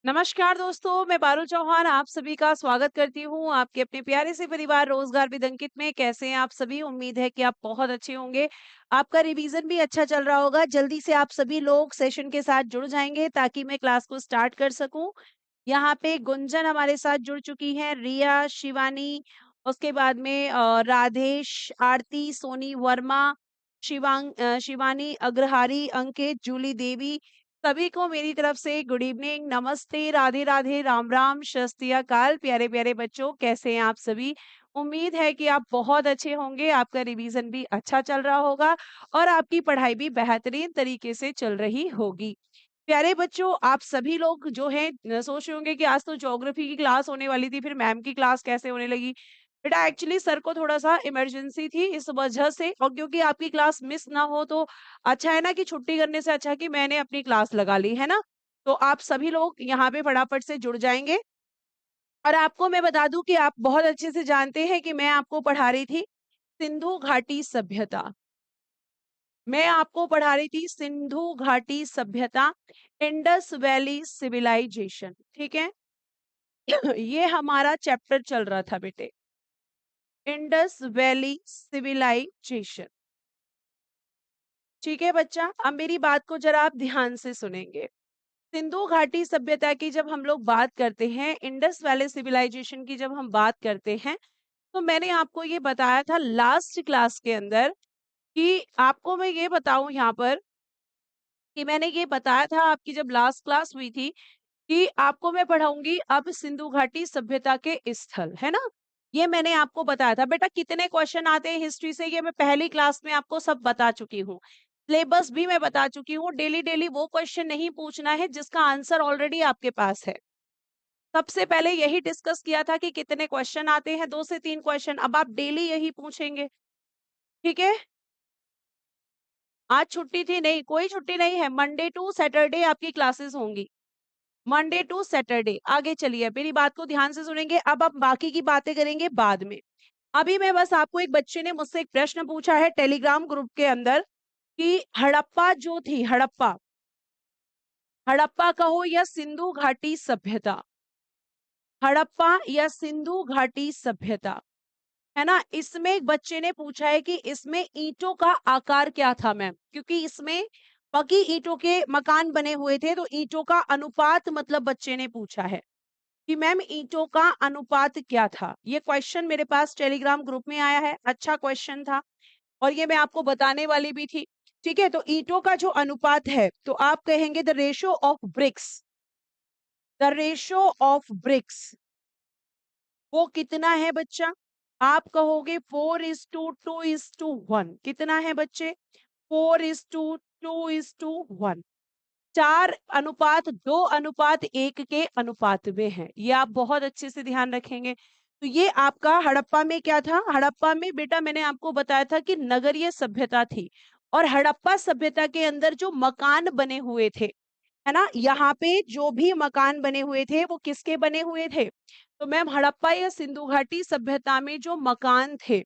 नमस्कार दोस्तों, मैं पारुल चौहान आप सभी का स्वागत करती हूँ आपके अपने प्यारे से परिवार रोजगार विद अंकित में। कैसे हैं आप सभी? उम्मीद है कि आप बहुत अच्छे होंगे। आपका रिवीजन भी अच्छा चल रहा होगा। जल्दी से आप सभी लोग सेशन के साथ जुड़ जाएंगे ताकि मैं क्लास को स्टार्ट कर सकूं। यहाँ पे गुंजन हमारे साथ जुड़ चुकी हैं, रिया, शिवानी, उसके बाद में राधेश, आरती, सोनी वर्मा, शिवानी अग्रहारी, अंकित, जूली देवी, सभी को मेरी तरफ से गुड इवनिंग, नमस्ते, राधे राधे, राम राम, शस्त्री अकाल। प्यारे प्यारे बच्चों, कैसे हैं आप सभी? उम्मीद है कि आप बहुत अच्छे होंगे, आपका रिवीजन भी अच्छा चल रहा होगा और आपकी पढ़ाई भी बेहतरीन तरीके से चल रही होगी। प्यारे बच्चों, आप सभी लोग जो हैं सोच रहे होंगे कि आज तो ज्योग्राफी की क्लास होने वाली थी, फिर मैम की क्लास कैसे होने लगी? बेटा एक्चुअली सर को थोड़ा-सा इमरजेंसी थी इस वजह से, और क्योंकि आपकी क्लास मिस ना हो तो अच्छा है ना, कि छुट्टी करने से अच्छा कि मैंने अपनी क्लास लगा ली, है ना? तो आप सभी लोग यहाँ पे फटाफट से जुड़ जाएँगे। और आपको मैं बता दूँ कि आप बहुत अच्छे से जानते हैं कि मैं आपको पढ़ा रही थी सिंधु घाटी सभ्यता। मैं आपको पढ़ा रही थी सिंधु घाटी सभ्यता, इंडस वैली सिविलाइजेशन, ठीक है? ये हमारा चैप्टर चल रहा था बेटे, इंडस वैली सिविलाइजेशन। ठीक है बच्चा, अब मेरी बात को जरा आप ध्यान से सुनेंगे। सिंधु घाटी सभ्यता की जब हम लोग बात करते हैं, इंडस वैली सिविलाइजेशन की जब हम बात करते हैं, तो मैंने आपको ये बताया था लास्ट क्लास के अंदर कि आपको मैं ये बताऊं यहाँ पर कि मैंने ये बताया था आपकी जब लास्ट क्लास हुई थी कि आपको मैं पढ़ाऊंगी अब सिंधु घाटी सभ्यता के स्थल, है ना? ये मैंने आपको बताया था। बेटा कितने क्वेश्चन आते हैं हिस्ट्री से, ये मैं पहली क्लास में आपको सब बता चुकी हूँ। सिलेबस भी मैं बता चुकी हूँ। डेली डेली वो क्वेश्चन नहीं पूछना है जिसका आंसर ऑलरेडी आपके पास है। सबसे पहले यही डिस्कस किया था कि कितने क्वेश्चन आते हैं, 2 से 3 क्वेश्चन। अब आप डेली यही पूछेंगे, ठीक है? आज छुट्टी थी? नहीं, कोई छुट्टी नहीं है। मंडे टू सैटरडे आपकी क्लासेस होंगी। Monday to Saturday. आगे चलिए, मेरी बात को ध्यान से सुनेंगे। अब आप बाकी की बातें करेंगे बाद में। अभी मैं बस आपको, एक बच्चे ने मुझसे एक प्रश्न पूछा है टेलीग्राम ग्रुप के अंदर कि हड़प्पा जो थी, हड़प्पा, हड़प्पा कहो या सिंधु घाटी सभ्यता, हड़प्पा या सिंधु घाटी सभ्यता, है ना? इसमें एक बच्चे ने पूछा है कि इसमें ईंटों का आकार क्या था मैम, क्योंकि इसमें पकी ईंटों के मकान बने हुए थे, तो ईंटों का अनुपात मतलब बच्चे ने पूछा है कि मैम ईंटों का अनुपात क्या था। ये क्वेश्चन मेरे पास टेलीग्राम ग्रुप में आया है, अच्छा क्वेश्चन था और ये मैं आपको बताने वाली भी थी। ठीक है, तो ईंटों का जो अनुपात है, तो आप कहेंगे the ratio of BRICS, the ratio of BRICS वो कितना है बच्चा? आप कहोगे 4:2:1। कितना है बच्चे? 4:2:1। 4:2:1 के अनुपात में है। ये आप बहुत अच्छे से ध्यान रखेंगे। तो ये आपका हड़प्पा में क्या था? हड़प्पा में बेटा मैंने आपको बताया था कि नगरीय सभ्यता थी, और हड़प्पा सभ्यता के अंदर जो मकान बने हुए थे, है ना, यहाँ पे जो भी मकान बने हुए थे वो किसके बने हुए थे? तो मैम हड़प्पा या सिंधु घाटी सभ्यता में जो मकान थे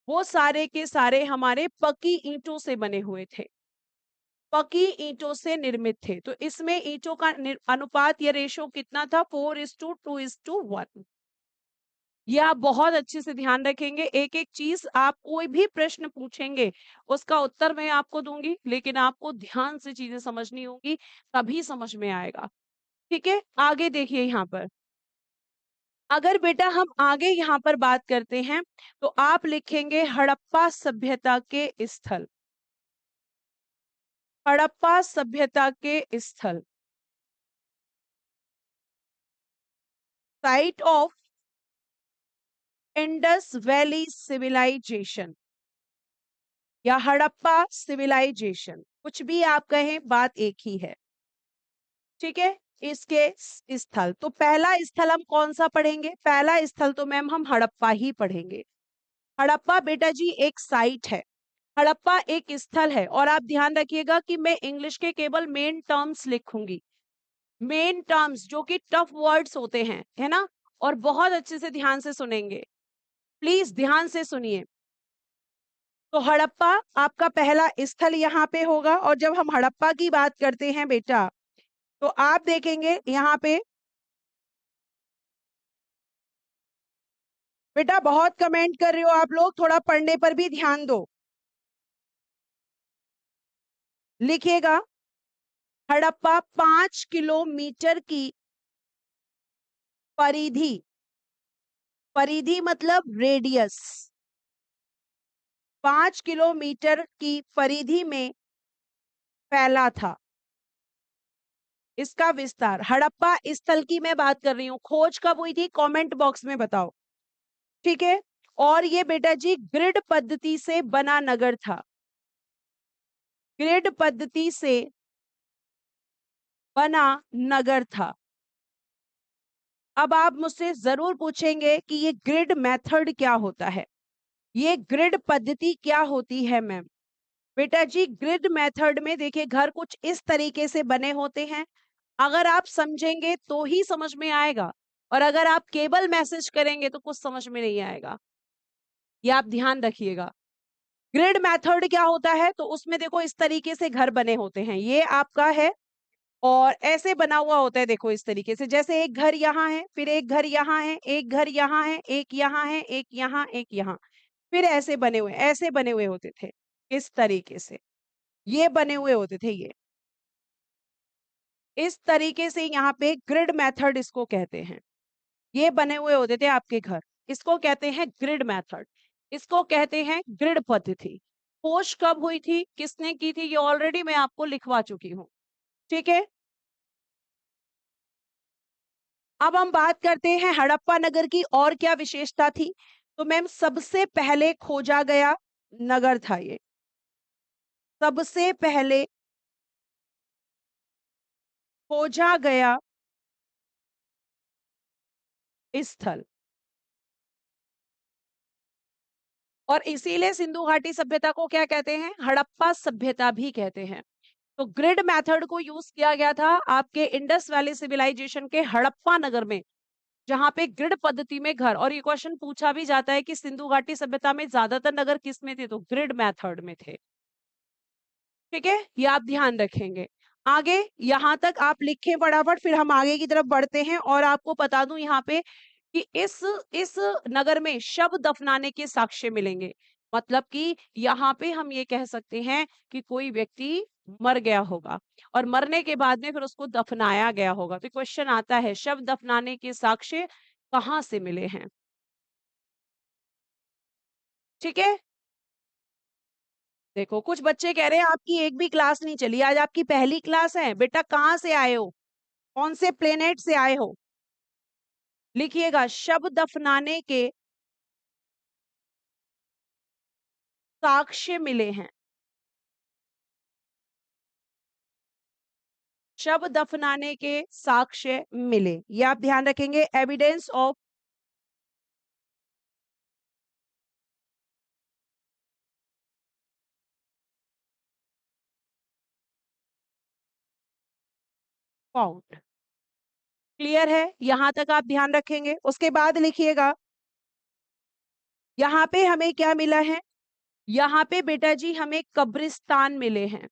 वो सारे के सारे हमारे पकी ईंटों से बने हुए थे, पकी ईंटों से निर्मित थे। तो इसमें ईंटों का अनुपात या रेशो कितना था? 4:2:1। ये आप बहुत अच्छे से ध्यान रखेंगे। एक एक चीज आप कोई भी प्रश्न पूछेंगे उसका उत्तर मैं आपको दूंगी, लेकिन आपको ध्यान से चीजें समझनी होगी, तभी समझ में आएगा। ठीक है, आगे देखिए यहाँ पर। अगर बेटा हम आगे यहाँ पर बात करते हैं तो आप लिखेंगे हड़प्पा सभ्यता के स्थल, हड़प्पा सभ्यता के स्थल, site of Indus valley civilization या हड़प्पा सिविलाइजेशन, कुछ भी आप कहें बात एक ही है। ठीक है, इसके स्थल, तो पहला स्थल हम कौन सा पढ़ेंगे? पहला स्थल तो मैम हम हड़प्पा ही पढ़ेंगे। हड़प्पा बेटा जी एक साइट है, हड़प्पा एक स्थल है। और आप ध्यान रखिएगा कि मैं इंग्लिश के केवल मेन टर्म्स लिखूंगी, मेन टर्म्स जो कि टफ वर्ड्स होते हैं, है ना? और बहुत अच्छे से ध्यान से सुनेंगे, प्लीज ध्यान से सुनिए। तो हड़प्पा आपका पहला स्थल यहाँ पे होगा। और जब हम हड़प्पा की बात करते हैं बेटा, तो आप देखेंगे यहाँ पे बेटा बहुत कमेंट कर रहे हो आप लोग, थोड़ा पढ़ने पर भी ध्यान दो। लिखिएगा, हड़प्पा 5 किलोमीटर की परिधि, परिधि मतलब रेडियस, 5 किलोमीटर की परिधि में फैला था। इसका विस्तार, हड़प्पा स्थल की मैं बात कर रही हूं। खोज कब हुई थी, कमेंट बॉक्स में बताओ। ठीक है। और ये बेटा जी ग्रिड पद्धति से बना नगर था, ग्रिड पद्धति से बना नगर था। अब आप मुझसे जरूर पूछेंगे कि ये ग्रिड मेथड क्या होता है, ये ग्रिड पद्धति क्या होती है मैम। बेटा जी ग्रिड मेथड में देखिए घर कुछ इस तरीके से बने होते हैं। अगर आप समझेंगे तो ही समझ में आएगा, और अगर आप केवल मैसेज करेंगे तो कुछ समझ में नहीं आएगा, ये आप ध्यान रखिएगा। ग्रिड मेथड क्या होता है, तो उसमें देखो इस तरीके से घर बने होते हैं, ये आपका है और ऐसे बना हुआ होता है। देखो इस तरीके से, जैसे एक घर यहाँ है, फिर एक घर यहाँ है, एक घर यहाँ है, एक यहाँ है, एक यहाँ, एक यहाँ, फिर ऐसे बने हुए, ऐसे बने हुए होते थे। इस तरीके से ये बने हुए होते थे, ये इस तरीके से यहाँ पे ग्रिड मेथड इसको कहते हैं। ये बने हुए होते थे आपके घर, इसको कहते हैं ग्रिड मेथड, इसको कहते हैं ग्रिड पद्धति। खोज कब हुई थी, किसने की थी, ये ऑलरेडी मैं आपको लिखवा चुकी हूँ। ठीक है। अब हम बात करते हैं हड़प्पा नगर की और क्या विशेषता थी। तो मैम सबसे पहले खोजा गया नगर था ये, सबसे पहले खोजा गया स्थल, और इसीलिए सिंधु घाटी सभ्यता को क्या कहते हैं, हड़प्पा सभ्यता भी कहते हैं। तो ग्रिड मेथड को यूज किया गया था आपके इंडस वैली सिविलाइजेशन के हड़प्पा नगर में, जहां पे ग्रिड पद्धति में घर। और ये क्वेश्चन पूछा भी जाता है कि सिंधु घाटी सभ्यता में ज्यादातर नगर किस में थे, तो ग्रिड मेथड में थे। ठीक है, ये आप ध्यान रखेंगे। आगे यहां तक आप लिखें फटाफट, फिर हम आगे की तरफ बढ़ते हैं। और आपको बता दूं यहाँ पे कि इस नगर में शव दफनाने के साक्ष्य मिलेंगे। मतलब कि यहाँ पे हम ये कह सकते हैं कि कोई व्यक्ति मर गया होगा और मरने के बाद में फिर उसको दफनाया गया होगा। तो क्वेश्चन आता है शव दफनाने के साक्ष्य कहाँ से मिले हैं। ठीक है। देखो कुछ बच्चे कह रहे हैं आपकी एक भी क्लास नहीं चली, आज आपकी पहली क्लास है। बेटा कहाँ से आए हो, कौन से प्लेनेट से आए हो। लिखिएगा, शव दफनाने के साक्ष्य मिले हैं, शव दफनाने के साक्ष्य मिले, ये आप ध्यान रखेंगे। एविडेंस ऑफ फाउंड, क्लियर है, यहां तक आप ध्यान रखेंगे। उसके बाद लिखिएगा, यहाँ पे हमें क्या मिला है, यहाँ पे बेटा जी हमें कब्रिस्तान मिले हैं।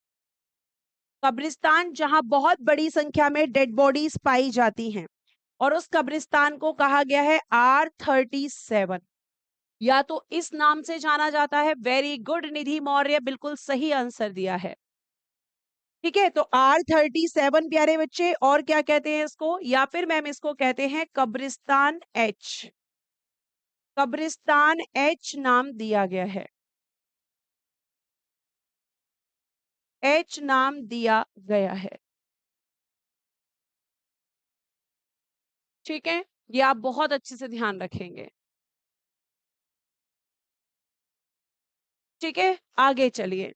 कब्रिस्तान जहां बहुत बड़ी संख्या में डेड बॉडीज पाई जाती हैं, और उस कब्रिस्तान को कहा गया है R37, या तो इस नाम से जाना जाता है। वेरी गुड निधि मौर्य, बिल्कुल सही आंसर दिया है। ठीक है, तो R37 प्यारे बच्चे, और क्या कहते हैं इसको, या फिर मैम इसको कहते हैं कब्रिस्तान H, कब्रिस्तान H नाम दिया गया है, H नाम दिया गया है। ठीक है, ये आप बहुत अच्छे से ध्यान रखेंगे। ठीक है, आगे चलिए।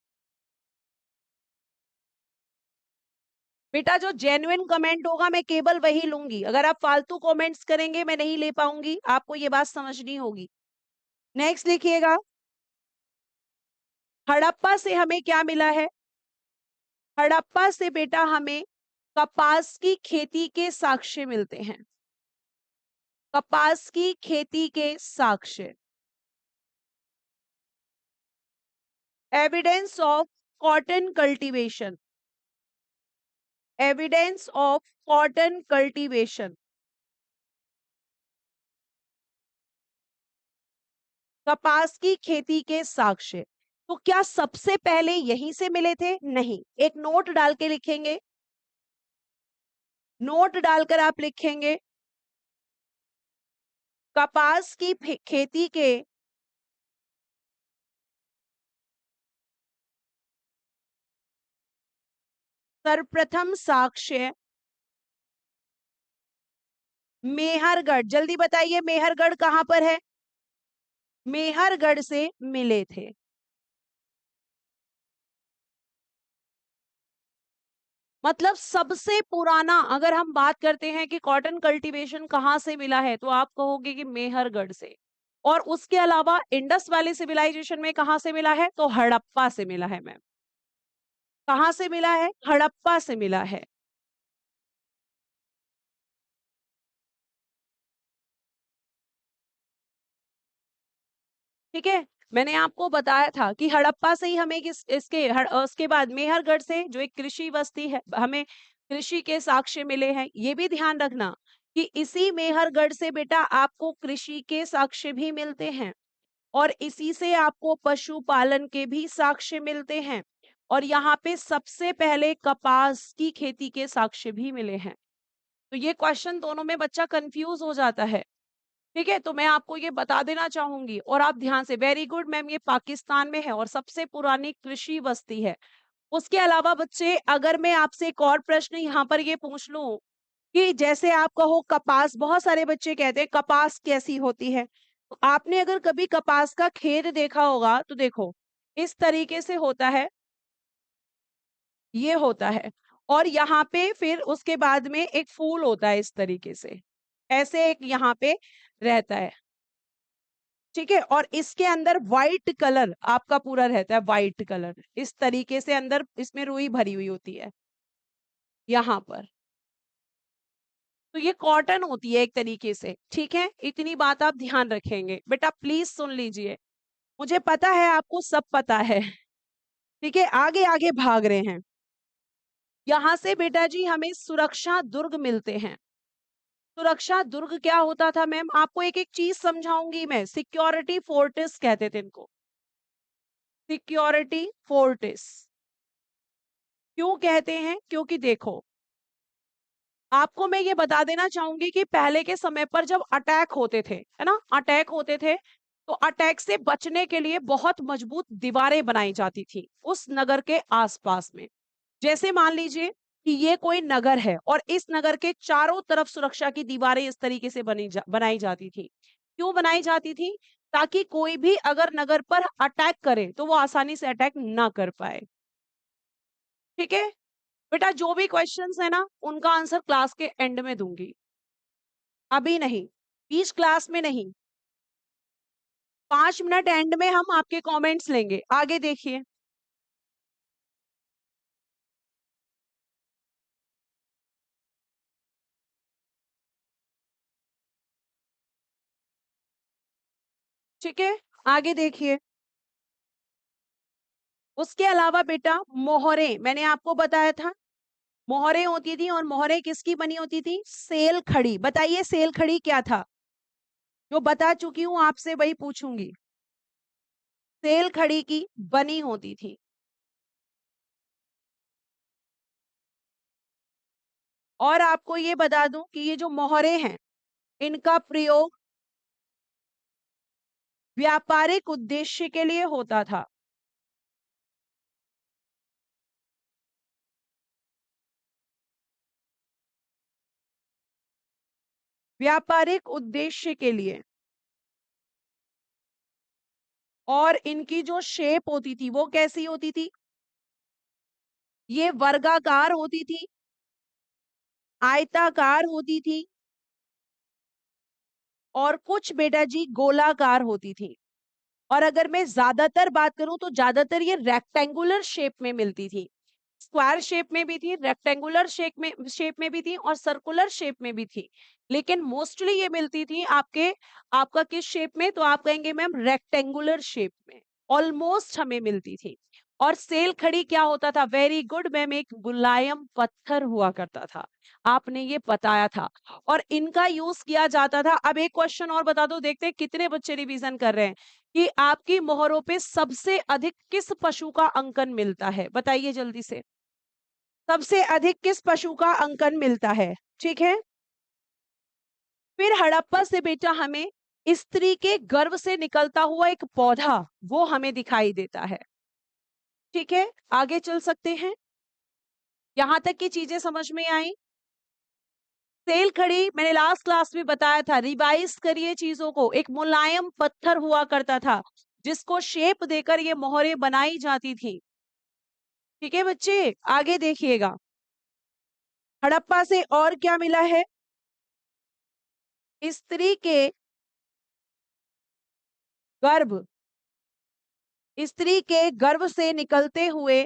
बेटा जो जेन्युइन कमेंट होगा मैं केवल वही लूंगी, अगर आप फालतू कमेंट्स करेंगे मैं नहीं ले पाऊंगी, आपको ये बात समझनी होगी। नेक्स्ट लिखिएगा, हड़प्पा से हमें क्या मिला है। हड़प्पा से बेटा हमें कपास की खेती के साक्ष्य मिलते हैं, कपास की खेती के साक्ष्य। Evidence of cotton cultivation, evidence of cotton cultivation. कपास की खेती के साक्ष्य। तो क्या सबसे पहले यहीं से मिले थे? नहीं। एक नोट डाल के लिखेंगे, नोट डालकर आप लिखेंगे कपास की खेती के सर्वप्रथम साक्ष्य मेहरगढ़। जल्दी बताइए मेहरगढ़ कहां पर है? मेहरगढ़ से मिले थे। मतलब सबसे पुराना अगर हम बात करते हैं कि कॉटन कल्टीवेशन कहाँ से मिला है, तो आप कहोगे कि मेहरगढ़ से। और उसके अलावा इंडस वैली सिविलाइजेशन में कहाँ से मिला है? तो हड़प्पा से मिला है मैम। कहाँ से मिला है? हड़प्पा से मिला है। ठीक है, मैंने आपको बताया था कि हड़प्पा से ही हमें उसके बाद मेहरगढ़ से जो एक कृषि बस्ती है, हमें कृषि के साक्ष्य मिले हैं। ये भी ध्यान रखना कि इसी मेहरगढ़ से बेटा आपको कृषि के साक्ष्य भी मिलते हैं और इसी से आपको पशुपालन के भी साक्ष्य मिलते हैं और यहाँ पे सबसे पहले कपास की खेती के साक्ष्य भी मिले हैं। तो ये क्वेश्चन दोनों में बच्चा कंफ्यूज हो जाता है। ठीक है, तो मैं आपको ये बता देना चाहूंगी और आप ध्यान से, वेरी गुड मैम, ये पाकिस्तान में है और सबसे पुरानी कृषि बस्ती है। उसके अलावा बच्चे, अगर मैं आपसे एक और प्रश्न यहाँ पर ये पूछ लूं कि जैसे आप कहो कपास, बहुत सारे बच्चे कहते हैं कपास कैसी होती है। तो आपने अगर कभी कपास का खेत देखा होगा तो देखो इस तरीके से होता है, ये होता है और यहाँ पे फिर उसके बाद में एक फूल होता है इस तरीके से, ऐसे एक यहाँ पे रहता है। ठीक है, और इसके अंदर व्हाइट कलर आपका पूरा रहता है, व्हाइट कलर इस तरीके से अंदर इसमें रुई भरी हुई होती है यहाँ पर। तो ये कॉटन होती है एक तरीके से। ठीक है, इतनी बात आप ध्यान रखेंगे बेटा, प्लीज सुन लीजिए। मुझे पता है आपको सब पता है। ठीक है, आगे आगे भाग रहे हैं। यहां से बेटा जी हमें सुरक्षा दुर्ग मिलते हैं। सुरक्षा दुर्ग क्या होता था मैम? आपको एक एक चीज समझाऊंगी मैं। सिक्योरिटी फोर्टिस कहते थे इनको, सिक्योरिटी फोर्टिस। क्यों कहते हैं? क्योंकि देखो, आपको मैं ये बता देना चाहूंगी कि पहले के समय पर जब अटैक होते थे, है ना, अटैक होते थे, तो अटैक से बचने के लिए बहुत मजबूत दीवारें बनाई जाती थी उस नगर के आसपास में। जैसे मान लीजिए कि ये कोई नगर है और इस नगर के चारों तरफ सुरक्षा की दीवारें इस तरीके से बनाई जाती थी। क्यों बनाई जाती थी? ताकि कोई भी अगर नगर पर अटैक करे तो वो आसानी से अटैक ना कर पाए। ठीक है बेटा, जो भी क्वेश्चंस है ना उनका आंसर क्लास के एंड में दूंगी, अभी नहीं, बीच क्लास में नहीं। 5 मिनट एंड में हम आपके कमेंट्स लेंगे। आगे देखिए, ठीक है, आगे देखिए। उसके अलावा बेटा मोहरे, मैंने आपको बताया था मोहरे होती थी और मोहरे किसकी बनी होती थी? सेल खड़ी। बताइए सेल खड़ी क्या था? जो बता चुकी हूं आपसे वही पूछूंगी। सेल खड़ी की बनी होती थी। और आपको ये बता दूं कि ये जो मोहरे हैं इनका प्रयोग व्यापारिक उद्देश्य के लिए होता था। व्यापारिक उद्देश्य के लिए। और इनकी जो शेप होती थी वो कैसी होती थी? ये वर्गाकार होती थी, आयताकार होती थी और कुछ बेटा जी गोलाकार होती थी। और अगर मैं ज्यादातर बात करूं तो ज्यादातर ये रेक्टेंगुलर शेप में मिलती थी। स्क्वायर शेप में भी थी, रेक्टेंगुलर शेप में भी थी और सर्कुलर शेप में भी थी। लेकिन मोस्टली ये मिलती थी आपका किस शेप में? तो आप कहेंगे मैम रेक्टेंगुलर शेप में ऑलमोस्ट हमें मिलती थी। और सेल खड़ी क्या होता था? वेरी गुड मैम, एक मुलायम पत्थर हुआ करता था, आपने ये बताया था, और इनका यूज किया जाता था। अब एक क्वेश्चन और बता दो, देखते हैं कितने बच्चे रिवीजन कर रहे हैं, कि आपकी मोहरों पे सबसे अधिक किस पशु का अंकन मिलता है? बताइए जल्दी से, सबसे अधिक किस पशु का अंकन मिलता है? ठीक है, फिर हड़प्पा से बेटा हमें स्त्री के गर्भ से निकलता हुआ एक पौधा वो हमें दिखाई देता है। ठीक है, आगे चल सकते हैं, यहां तक की चीजें समझ में आई। सेल खड़ी मैंने लास्ट क्लास में बताया था, रिवाइज करिए चीजों को, एक मुलायम पत्थर हुआ करता था जिसको शेप देकर ये मोहरें बनाई जाती थी। ठीक है बच्चे, आगे देखिएगा, हड़प्पा से और क्या मिला है? स्त्री के गर्भ, स्त्री के गर्भ से निकलते हुए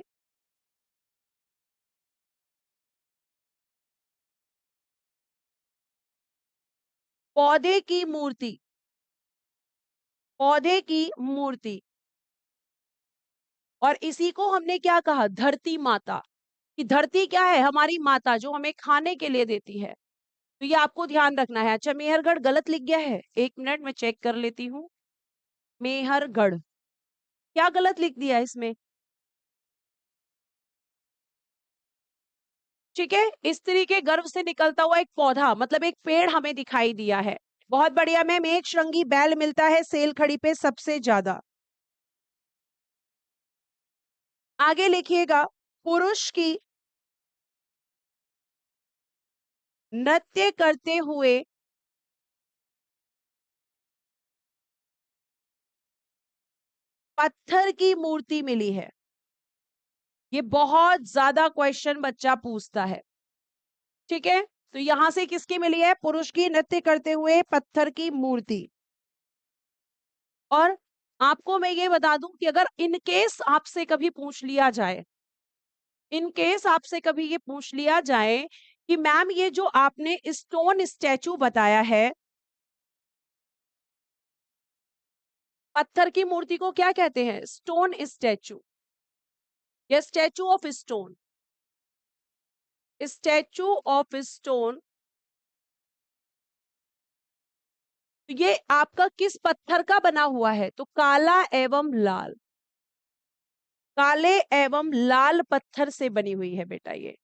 पौधे की मूर्ति, पौधे की मूर्ति, और इसी को हमने क्या कहा? धरती माता। कि धरती क्या है? हमारी माता, जो हमें खाने के लिए देती है। तो ये आपको ध्यान रखना है। अच्छा, मेहरगढ़ गलत लिख गया है, एक मिनट में चेक कर लेती हूँ। मेहरगढ़ क्या गलत लिख दिया इसमें? ठीक है, स्त्री के गर्भ से निकलता हुआ एक पौधा, मतलब एक पेड़ हमें दिखाई दिया है। बहुत बढ़िया मैम, एक श्रृंगी बैल मिलता है सेल खड़ी पे सबसे ज्यादा। आगे लिखिएगा, पुरुष की नृत्य करते हुए पत्थर की मूर्ति मिली है। ये बहुत ज्यादा क्वेश्चन बच्चा पूछता है। ठीक है, तो यहां से किसकी मिली है? पुरुष की नृत्य करते हुए पत्थर की मूर्ति। और आपको मैं ये बता दूं कि अगर इन केस आपसे कभी पूछ लिया जाए, इन केस आपसे कभी ये पूछ लिया जाए कि मैम ये जो आपने स्टोन स्टैचू बताया है, पत्थर की मूर्ति को क्या कहते हैं? स्टोन स्टैचू या statue of stone? Statue of stone, ये आपका किस पत्थर का बना हुआ है? तो काला एवं लाल, काले एवं लाल पत्थर से बनी हुई है बेटा ये।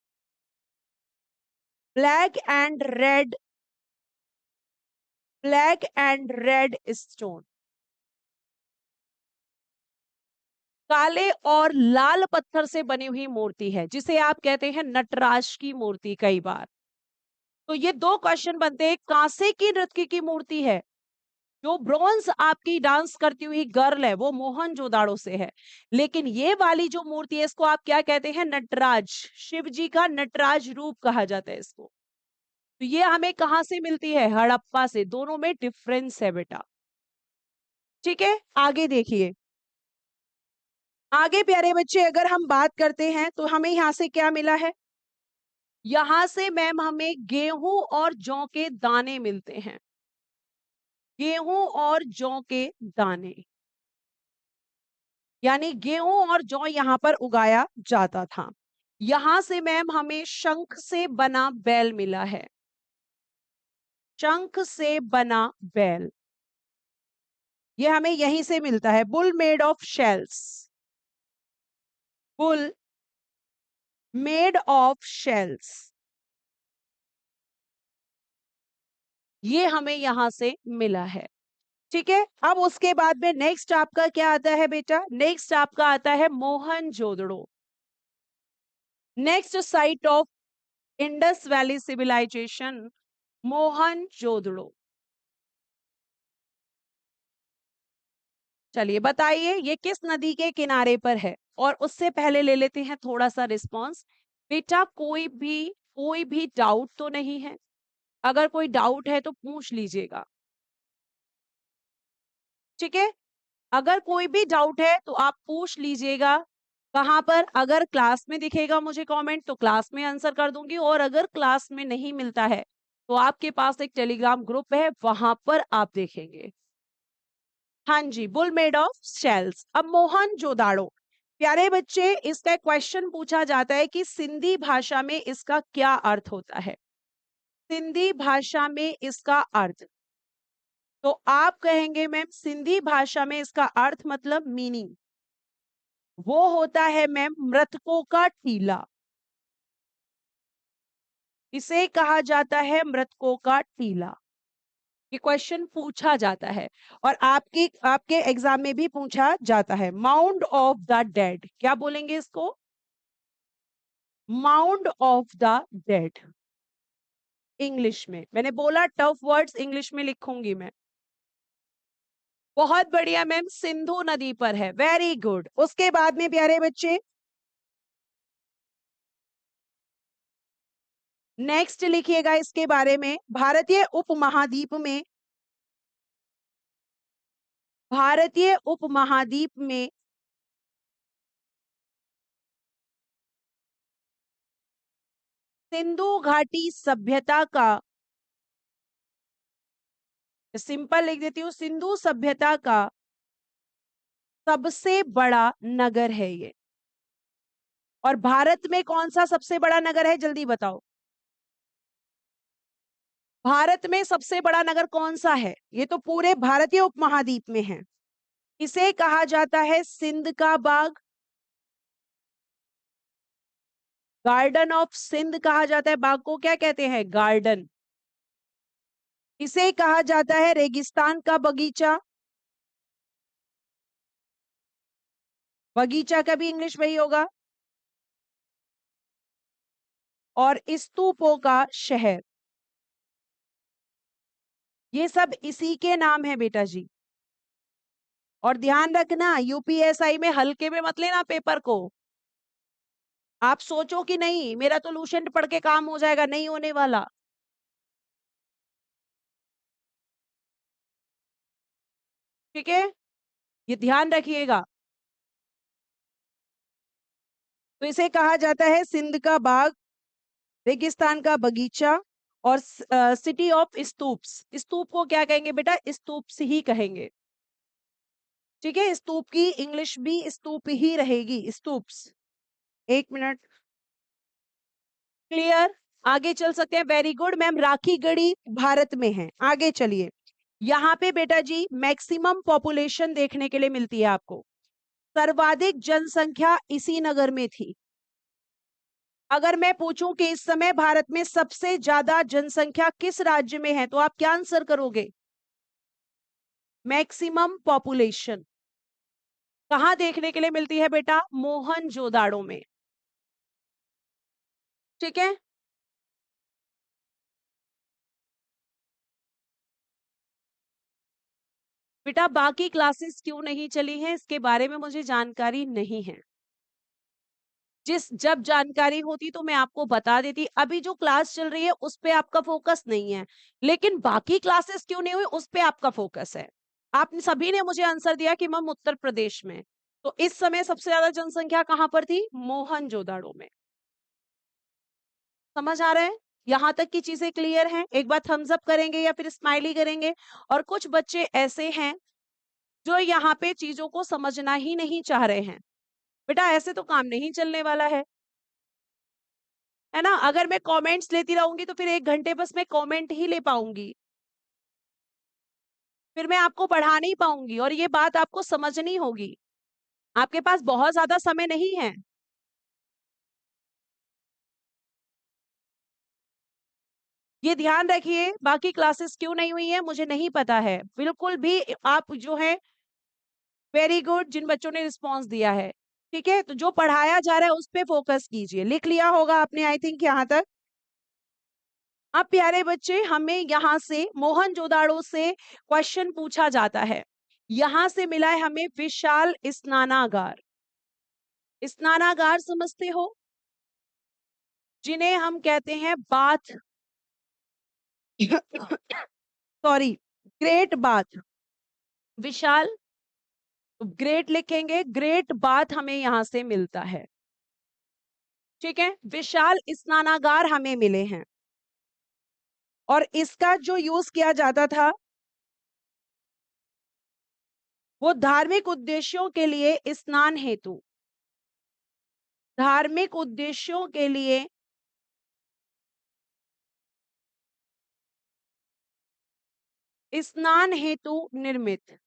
Black and red, black and red stone, काले और लाल पत्थर से बनी हुई मूर्ति है, जिसे आप कहते हैं नटराज की मूर्ति कई बार। तो ये दो क्वेश्चन बनते हैं, कांसे की नृत्य की मूर्ति है, जो ब्रॉन्ज आपकी डांस करती हुई गर्ल है वो मोहनजोदाड़ो से है, लेकिन ये वाली जो मूर्ति है इसको आप क्या कहते हैं? नटराज, शिव जी का नटराज रूप कहा जाता है इसको। तो ये हमें कहां से मिलती है? हड़प्पा से। दोनों में डिफरेंस है बेटा। ठीक है, आगे देखिए, आगे प्यारे बच्चे अगर हम बात करते हैं तो हमें यहां से क्या मिला है? यहां से मैम हमें गेहूं और जौ के दाने मिलते हैं, गेहूं और जौ के दाने, यानी गेहूं और जौ यहां पर उगाया जाता था। यहां से मैम हमें शंख से बना बैल मिला है, शंख से बना बैल, ये हमें यहीं से मिलता है। Bull made of shells, bull made of shells, ये हमें यहां से मिला है। ठीक है, अब उसके बाद में नेक्स्ट आपका क्या आता है बेटा? नेक्स्ट आपका आता है Mohenjodaro, next site of Indus valley civilization, Mohenjodaro. चलिए बताइए ये किस नदी के किनारे पर है? और उससे पहले ले लेते हैं थोड़ा सा रिस्पॉन्स। बेटा कोई भी डाउट तो नहीं है? अगर कोई डाउट है तो पूछ लीजिएगा। ठीक है, अगर कोई भी डाउट है तो आप पूछ लीजिएगा। कहां पर? अगर क्लास में दिखेगा मुझे कमेंट तो क्लास में आंसर कर दूंगी, और अगर क्लास में नहीं मिलता है तो आपके पास एक टेलीग्राम ग्रुप है, वहां पर आप देखेंगे। हाँ जी, बुल मेड ऑफ शेल्स। अब मोहनजोदाड़ो, प्यारे बच्चे, इसका क्वेश्चन पूछा जाता है कि सिंधी भाषा में इसका क्या अर्थ होता है। सिंधी भाषा में इसका अर्थ, तो आप कहेंगे मैम सिंधी भाषा में इसका अर्थ मतलब मीनिंग वो होता है मैम मृतकों का टीला। इसे कहा जाता है मृतकों का टीला। ये क्वेश्चन पूछा जाता है और आपके एग्जाम में भी पूछा जाता है। माउंड ऑफ द डेड, क्या बोलेंगे इसको? Mound of the dead. English में मैंने बोला टफ वर्ड्स इंग्लिश में लिखूंगी मैं। बहुत बढ़िया मैम, सिंधु नदी पर है, वेरी गुड। उसके बाद में प्यारे बच्चे नेक्स्ट लिखिएगा इसके बारे में। भारतीय उपमहाद्वीप में सिंधु घाटी सभ्यता का, सिंपल लिख देती हूँ, सिंधु सभ्यता का सबसे बड़ा नगर है ये। और भारत में कौन सा सबसे बड़ा नगर है, जल्दी बताओ। भारत में सबसे बड़ा नगर कौन सा है? ये तो पूरे भारतीय उपमहाद्वीप में है। इसे कहा जाता है सिंध का बाग, गार्डन ऑफ सिंध कहा जाता है। बाग को क्या कहते हैं? गार्डन। इसे कहा जाता है रेगिस्तान का बगीचा। बगीचा का भी इंग्लिश वही होगा। और स्तूपों का शहर, ये सब इसी के नाम है बेटा जी। और ध्यान रखना यूपीएसआई में हल्के में मत लेना पेपर को। आप सोचो कि नहीं मेरा तो लूसेंट पढ़ के काम हो जाएगा, नहीं होने वाला। ठीक है, ये ध्यान रखिएगा। तो इसे कहा जाता है सिंध का बाग, रेगिस्तान का बगीचा और सिटी ऑफ स्तूप्स। स्तूप को क्या कहेंगे बेटा? स्तूप्स ही कहेंगे। ठीक है, स्तूप की इंग्लिश भी स्तूप ही रहेगी, स्तूप्स। एक मिनट, क्लियर? आगे चल सकते हैं। Very good ma'am, Rakhi Garhi Bharat में है। आगे चलिए। यहाँ पे बेटा जी मैक्सिमम पॉपुलेशन देखने के लिए मिलती है आपको। सर्वाधिक जनसंख्या इसी नगर में थी। अगर मैं पूछूं कि इस समय भारत में सबसे ज्यादा जनसंख्या किस राज्य में है, तो आप क्या आंसर करोगे? मैक्सिमम पॉपुलेशन कहां देखने के लिए मिलती है बेटा? मोहनजोदाड़ो में। ठीक है, बेटा बाकी क्लासेस क्यों नहीं चली हैं इसके बारे में मुझे जानकारी नहीं है। जब जानकारी होती तो मैं आपको बता देती। अभी जो क्लास चल रही है उस पे आपका फोकस नहीं है, लेकिन बाकी क्लासेस क्यों नहीं हुई उस पे आपका फोकस है। आपने सभी ने मुझे आंसर दिया कि मैम उत्तर प्रदेश में। तो इस समय सबसे ज्यादा जनसंख्या कहां पर थी? मोहनजोदाड़ो में। समझ आ रहा है? यहां तक की चीजें क्लियर हैं? एक बार थम्स अप करेंगे या फिर स्माइली करेंगे। और कुछ बच्चे ऐसे हैं जो यहाँ पे चीजों को समझना ही नहीं चाह रहे हैं। बेटा ऐसे तो काम नहीं चलने वाला है ना? अगर मैं कमेंट्स लेती रहूंगी तो फिर 1 घंटे बस मैं कमेंट ही ले पाऊंगी, फिर मैं आपको पढ़ा नहीं पाऊंगी और ये बात आपको समझनी होगी। आपके पास बहुत ज्यादा समय नहीं है। ये ध्यान रखिए। बाकी क्लासेस क्यों नहीं हुई है मुझे नहीं पता है बिल्कुल भी। आप जो है वेरी गुड जिन बच्चों ने रिस्पॉन्स दिया है। ठीक है, तो जो पढ़ाया जा रहा है उस पे फोकस कीजिए। लिख लिया होगा आपने आई थिंक यहाँ तक। अब प्यारे बच्चे हमें यहाँ से मोहनजोदाड़ो से क्वेश्चन पूछा जाता है। यहां से मिला है हमें विशाल स्नानागार। स्नानागार समझते हो, जिन्हें हम कहते हैं बाथ सॉरी, ग्रेट बाथ। विशाल, ग्रेट लिखेंगे, ग्रेट बाथ हमें यहां से मिलता है। ठीक है, विशाल स्नानागार हमें मिले हैं और इसका जो यूज किया जाता था वो धार्मिक उद्देश्यों के लिए स्नान हेतु। धार्मिक उद्देश्यों के लिए स्नान हेतु निर्मित।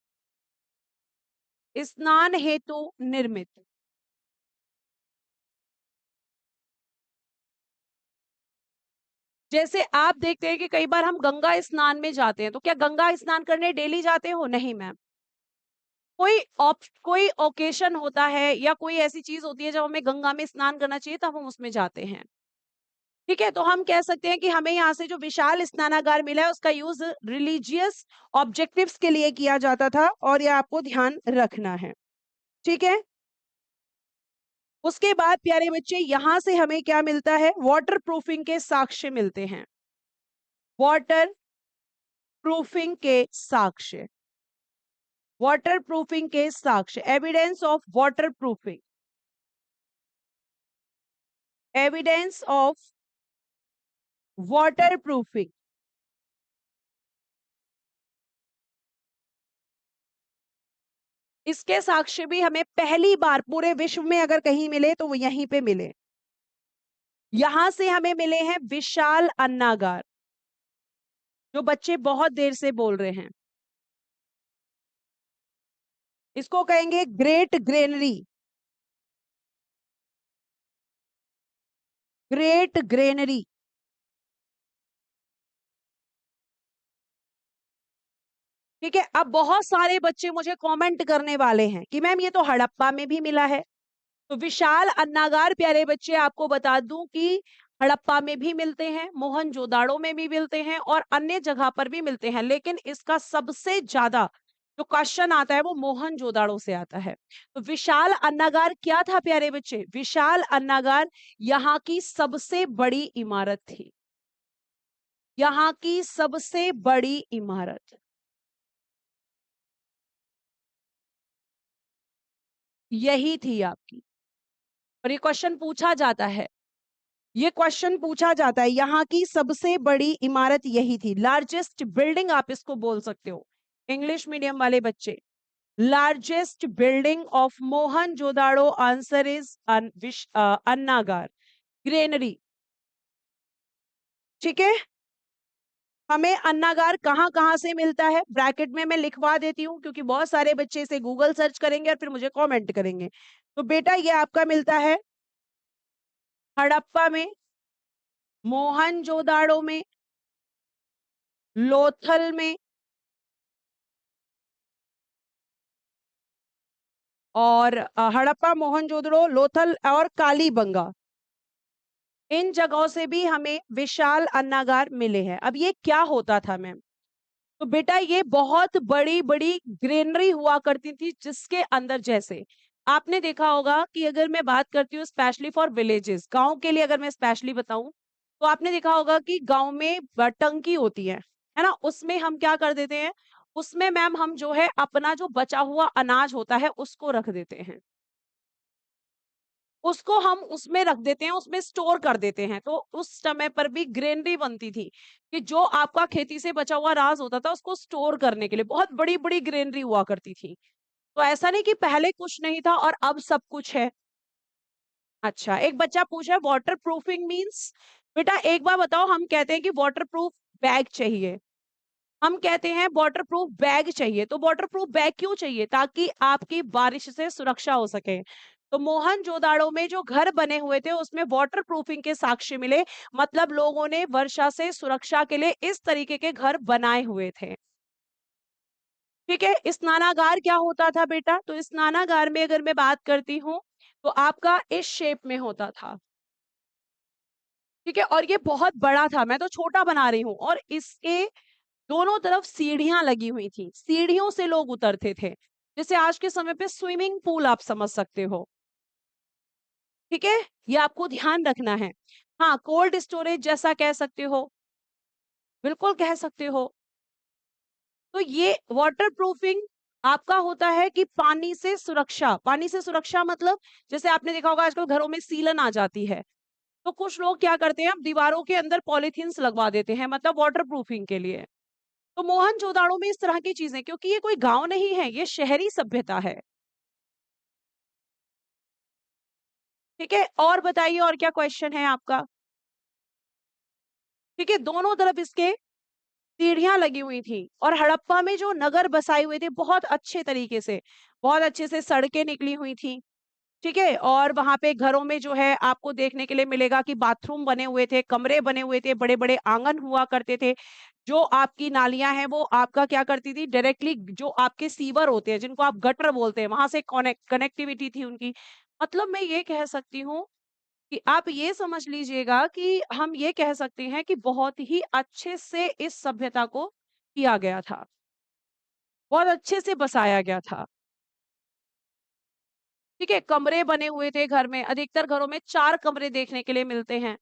स्नान हेतु निर्मित। जैसे आप देखते हैं कि कई बार हम गंगा स्नान में जाते हैं, तो क्या गंगा स्नान करने डेली जाते हो? नहीं मैम। कोई ओकेशन होता है या कोई ऐसी चीज होती है जब हमें गंगा में स्नान करना चाहिए, तब हम उसमें जाते हैं। ठीक है, तो हम कह सकते हैं कि हमें यहाँ से जो विशाल स्नानागार मिला है उसका यूज रिलीजियस ऑब्जेक्टिव्स के लिए किया जाता था, और ये आपको ध्यान रखना है। ठीक है, उसके बाद प्यारे बच्चे यहां से हमें क्या मिलता है? वाटर प्रूफिंग के साक्ष्य मिलते हैं। वाटर प्रूफिंग के साक्ष्य। वाटर प्रूफिंग के साक्ष्य, evidence of water proofing. Evidence of water proofing. इसके साक्ष्य भी हमें पहली बार पूरे विश्व में अगर कहीं मिले तो वो यहीं पे मिले। यहां से हमें मिले हैं विशाल अन्नागार, जो बच्चे बहुत देर से बोल रहे हैं। इसको कहेंगे ग्रेट ग्रेनरी। Great granary. ठीक है, अब बहुत सारे बच्चे मुझे कमेंट करने वाले हैं कि मैम ये तो हड़प्पा में भी मिला है। तो विशाल अन्नागार प्यारे बच्चे आपको बता दूं कि हड़प्पा में भी मिलते हैं, मोहनजोदाड़ो में भी मिलते हैं और अन्य जगह पर भी मिलते हैं, लेकिन इसका सबसे ज्यादा जो क्वेश्चन आता है वो मोहनजोदाड़ो से आता है। तो विशाल अन्नागार क्या था प्यारे बच्चे? विशाल अन्नागार यहाँ की सबसे बड़ी इमारत थी। यहाँ की सबसे बड़ी इमारत यही थी आपकी। और ये क्वेश्चन पूछा जाता है, ये क्वेश्चन पूछा जाता है, यहाँ की सबसे बड़ी इमारत यही थी। लार्जेस्ट बिल्डिंग आप इसको बोल सकते हो, इंग्लिश मीडियम वाले बच्चे। Largest building of Mohenjodaro answer is अन्नागार ग्रेनरी। ठीक है, हमें अन्नागार कहां कहां से मिलता है ब्रैकेट में मैं लिखवा देती हूँ, क्योंकि बहुत सारे बच्चे इसे गूगल सर्च करेंगे और फिर मुझे कमेंट करेंगे। तो बेटा ये आपका मिलता है हड़प्पा में, मोहनजोदाड़ो में, लोथल में, और हड़प्पा, मोहनजोदड़ो, लोथल और कालीबंगा, इन जगहों से भी हमें विशाल अन्नागार मिले हैं। अब ये क्या होता था मैम? तो बेटा ये बहुत बड़ी बड़ी ग्रेनरी हुआ करती थी, जिसके अंदर जैसे आपने देखा होगा कि अगर मैं बात करती हूँ स्पेशली फॉर विलेजेस, गांव के लिए अगर मैं स्पेशली बताऊं, तो आपने देखा होगा कि गांव में टंकी होती है ना, उसमें हम क्या कर देते हैं? उसमें मैम हम जो है अपना जो बचा हुआ अनाज होता है उसको रख देते हैं। उसको हम उसमें रख देते हैं, उसमें स्टोर कर देते हैं। तो उस समय पर भी ग्रेनरी बनती थी कि जो आपका खेती से बचा हुआ अनाज होता था उसको स्टोर करने के लिए बहुत बड़ी बड़ी ग्रेनरी हुआ करती थी। तो ऐसा नहीं कि पहले कुछ नहीं था और अब सब कुछ है। अच्छा, एक बच्चा पूछा है वाटर प्रूफिंग मीन्स। बेटा एक बार बताओ, हम कहते हैं कि वाटर प्रूफ बैग चाहिए, हम कहते हैं वाटर प्रूफ बैग चाहिए, तो वाटर प्रूफ बैग क्यों चाहिए? ताकि आपकी बारिश से सुरक्षा हो सके। तो मोहनजोदाड़ो में जो घर बने हुए थे उसमें वाटर प्रूफिंग के साक्ष्य मिले, मतलब लोगों ने वर्षा से सुरक्षा के लिए इस तरीके के घर बनाए हुए थे। ठीक है, स्नानागार क्या होता था बेटा? तो स्नानागार में अगर मैं बात करती हूँ तो आपका इस शेप में होता था। ठीक है, और ये बहुत बड़ा था, मैं तो छोटा बना रही हूँ, और इसके दोनों तरफ सीढ़ियां लगी हुई थी, सीढ़ियों से लोग उतरते थे, जैसे आज के समय पे स्विमिंग पूल आप समझ सकते हो। ठीक है, ये आपको ध्यान रखना है। हाँ, कोल्ड स्टोरेज जैसा कह सकते हो, बिल्कुल कह सकते हो। तो ये वाटर प्रूफिंग आपका होता है कि पानी से सुरक्षा। पानी से सुरक्षा मतलब जैसे आपने देखा होगा आजकल घरों में सीलन आ जाती है, तो कुछ लोग क्या करते हैं, अब दीवारों के अंदर पॉलिथीन्स लगवा देते हैं, मतलब वाटर प्रूफिंग के लिए। तो मोहनजोदाड़ो में इस तरह की चीजें, क्योंकि ये कोई गांव नहीं है, ये शहरी सभ्यता है। ठीक है, और बताइए और क्या क्वेश्चन है आपका? ठीक है, दोनों तरफ इसके सीढ़ियाँ लगी हुई थी और हड़प्पा में जो नगर बसाए हुए थे बहुत अच्छे तरीके से, बहुत अच्छे से सड़कें निकली हुई थी, ठीक है? और वहाँ पे घरों में जो है आपको देखने के लिए मिलेगा कि बाथरूम बने हुए थे, कमरे बने हुए थे, बड़े-बड़े आँगन हुआ करते थे। जो आपकी नालियाँ हैं वो आपका क्या करती थी डायरेक्टली जो आपके सीवर होते हैं, जिनको आप गटर बोलते हैं, वहाँ से कनेक्टिविटी थी उनकी। मतलब मैं ये कह सकती हूँ कि आप ये समझ लीजिएगा कि हम ये कह सकते हैं कि बहुत ही अच्छे से इस सभ्यता को किया गया था। बहुत अच्छे से बसाया गया था। ठीक है? कमरे बने हुए थे घर में, अधिकतर घरों में 4 कमरे देखने के लिए मिलते हैं।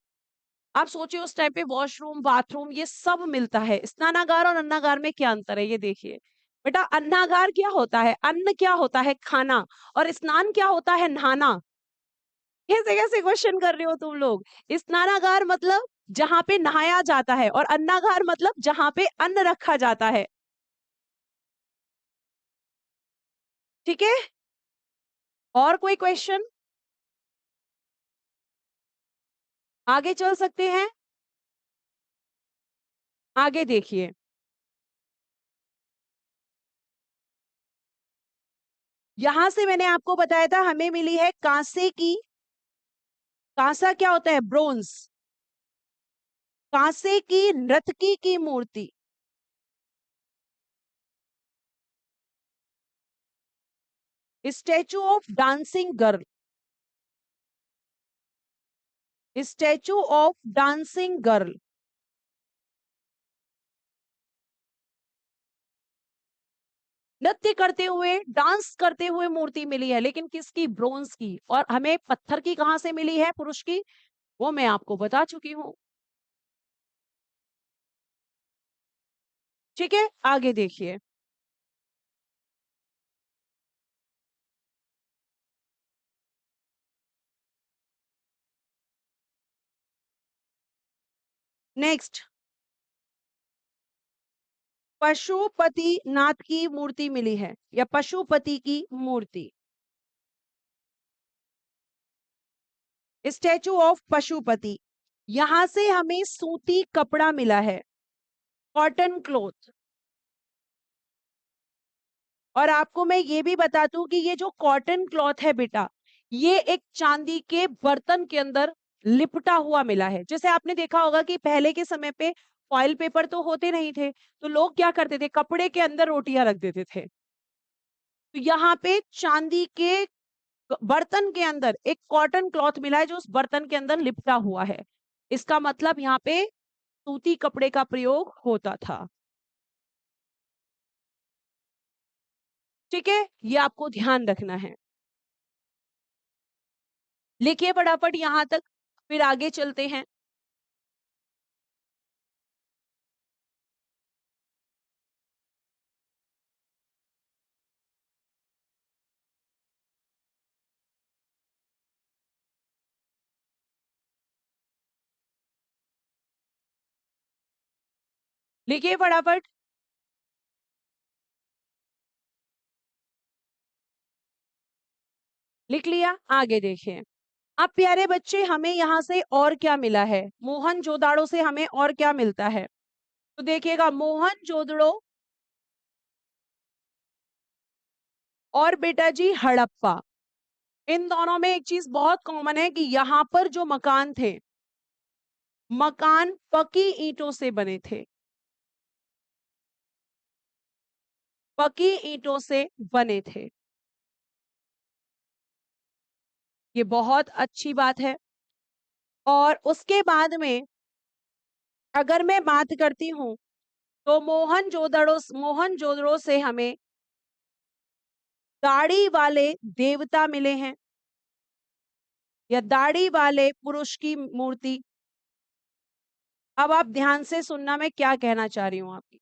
आप सोचिए उस टाइम पे वॉशरूम, बाथरूम ये सब मिलता है। स्नानागार और अन्नागार में क्या अंतर है ये देखिए। बेटा अन्नागार क्या होता है? अन्न क्या होता है? खाना और स्नान क्या होता है? नहाना। कैसे-कैसे क्वेश्चन कर रहे हो तुम लोग? स्नानागार मतलब जहाँ पे नहाया जाता है और अन्नागार मतलब जहाँ पे अन्न रखा जाता है। ठीक है? और कोई क्वेश्चन? आगे चल सकते हैं? आगे देखिए। यहाँ से मैंने आपको बताया था हमें मिली है कांसे की कांसा क्या होता है? ब्रोंज। कांसे की नर्तकी की मूर्ति। Statue of dancing girl. Statue of dancing girl. नृत्य करते हुए, डांस करते हुए मूर्ति मिली है, लेकिन किसकी? ब्रोंज की। और हमें पत्थर की कहां से मिली है पुरुष की? वो मैं आपको बता चुकी हूँ। ठीक है, आगे देखिए। नेक्स्ट, पशुपति नाथ की मूर्ति मिली है या पशुपति की मूर्ति। Statue of Pashupati. यहां से हमें सूती कपड़ा मिला है, कॉटन क्लॉथ। और आपको मैं ये भी बता दूं कि ये जो कॉटन क्लॉथ है बेटा, ये एक चांदी के बर्तन के अंदर लिपटा हुआ मिला है। जैसे आपने देखा होगा कि पहले के समय पे फॉइल पेपर तो होते नहीं थे, तो लोग क्या करते थे? कपड़े के अंदर रोटियां रख देते थे। तो यहाँ पे चांदी के बर्तन के अंदर एक कॉटन क्लॉथ मिला है जो उस बर्तन के अंदर लिपटा हुआ है। इसका मतलब यहाँ पे सूती कपड़े का प्रयोग होता था। ठीक है, ये आपको ध्यान रखना है। लिखिए फटाफट यहां तक, फिर आगे चलते हैं। लिखिए फटाफट। लिख लिया? आगे देखिए। अब प्यारे बच्चे हमें यहाँ से और क्या मिला है? मोहनजोदाड़ो से हमें और क्या मिलता है? तो देखिएगा मोहनजोदड़ो और बेटा जी हड़प्पा, इन दोनों में एक चीज बहुत कॉमन है कि यहाँ पर जो मकान थे, मकान पकी ईंटों से बने थे। पकी ईंटों से बने थे। ये बहुत अच्छी बात है। और उसके बाद में अगर मैं बात करती हूँ तो मोहनजोदड़ो से हमें दाढ़ी वाले देवता मिले हैं या दाढ़ी वाले पुरुष की मूर्ति। अब आप ध्यान से सुनना मैं क्या कहना चाह रही हूँ आपकी।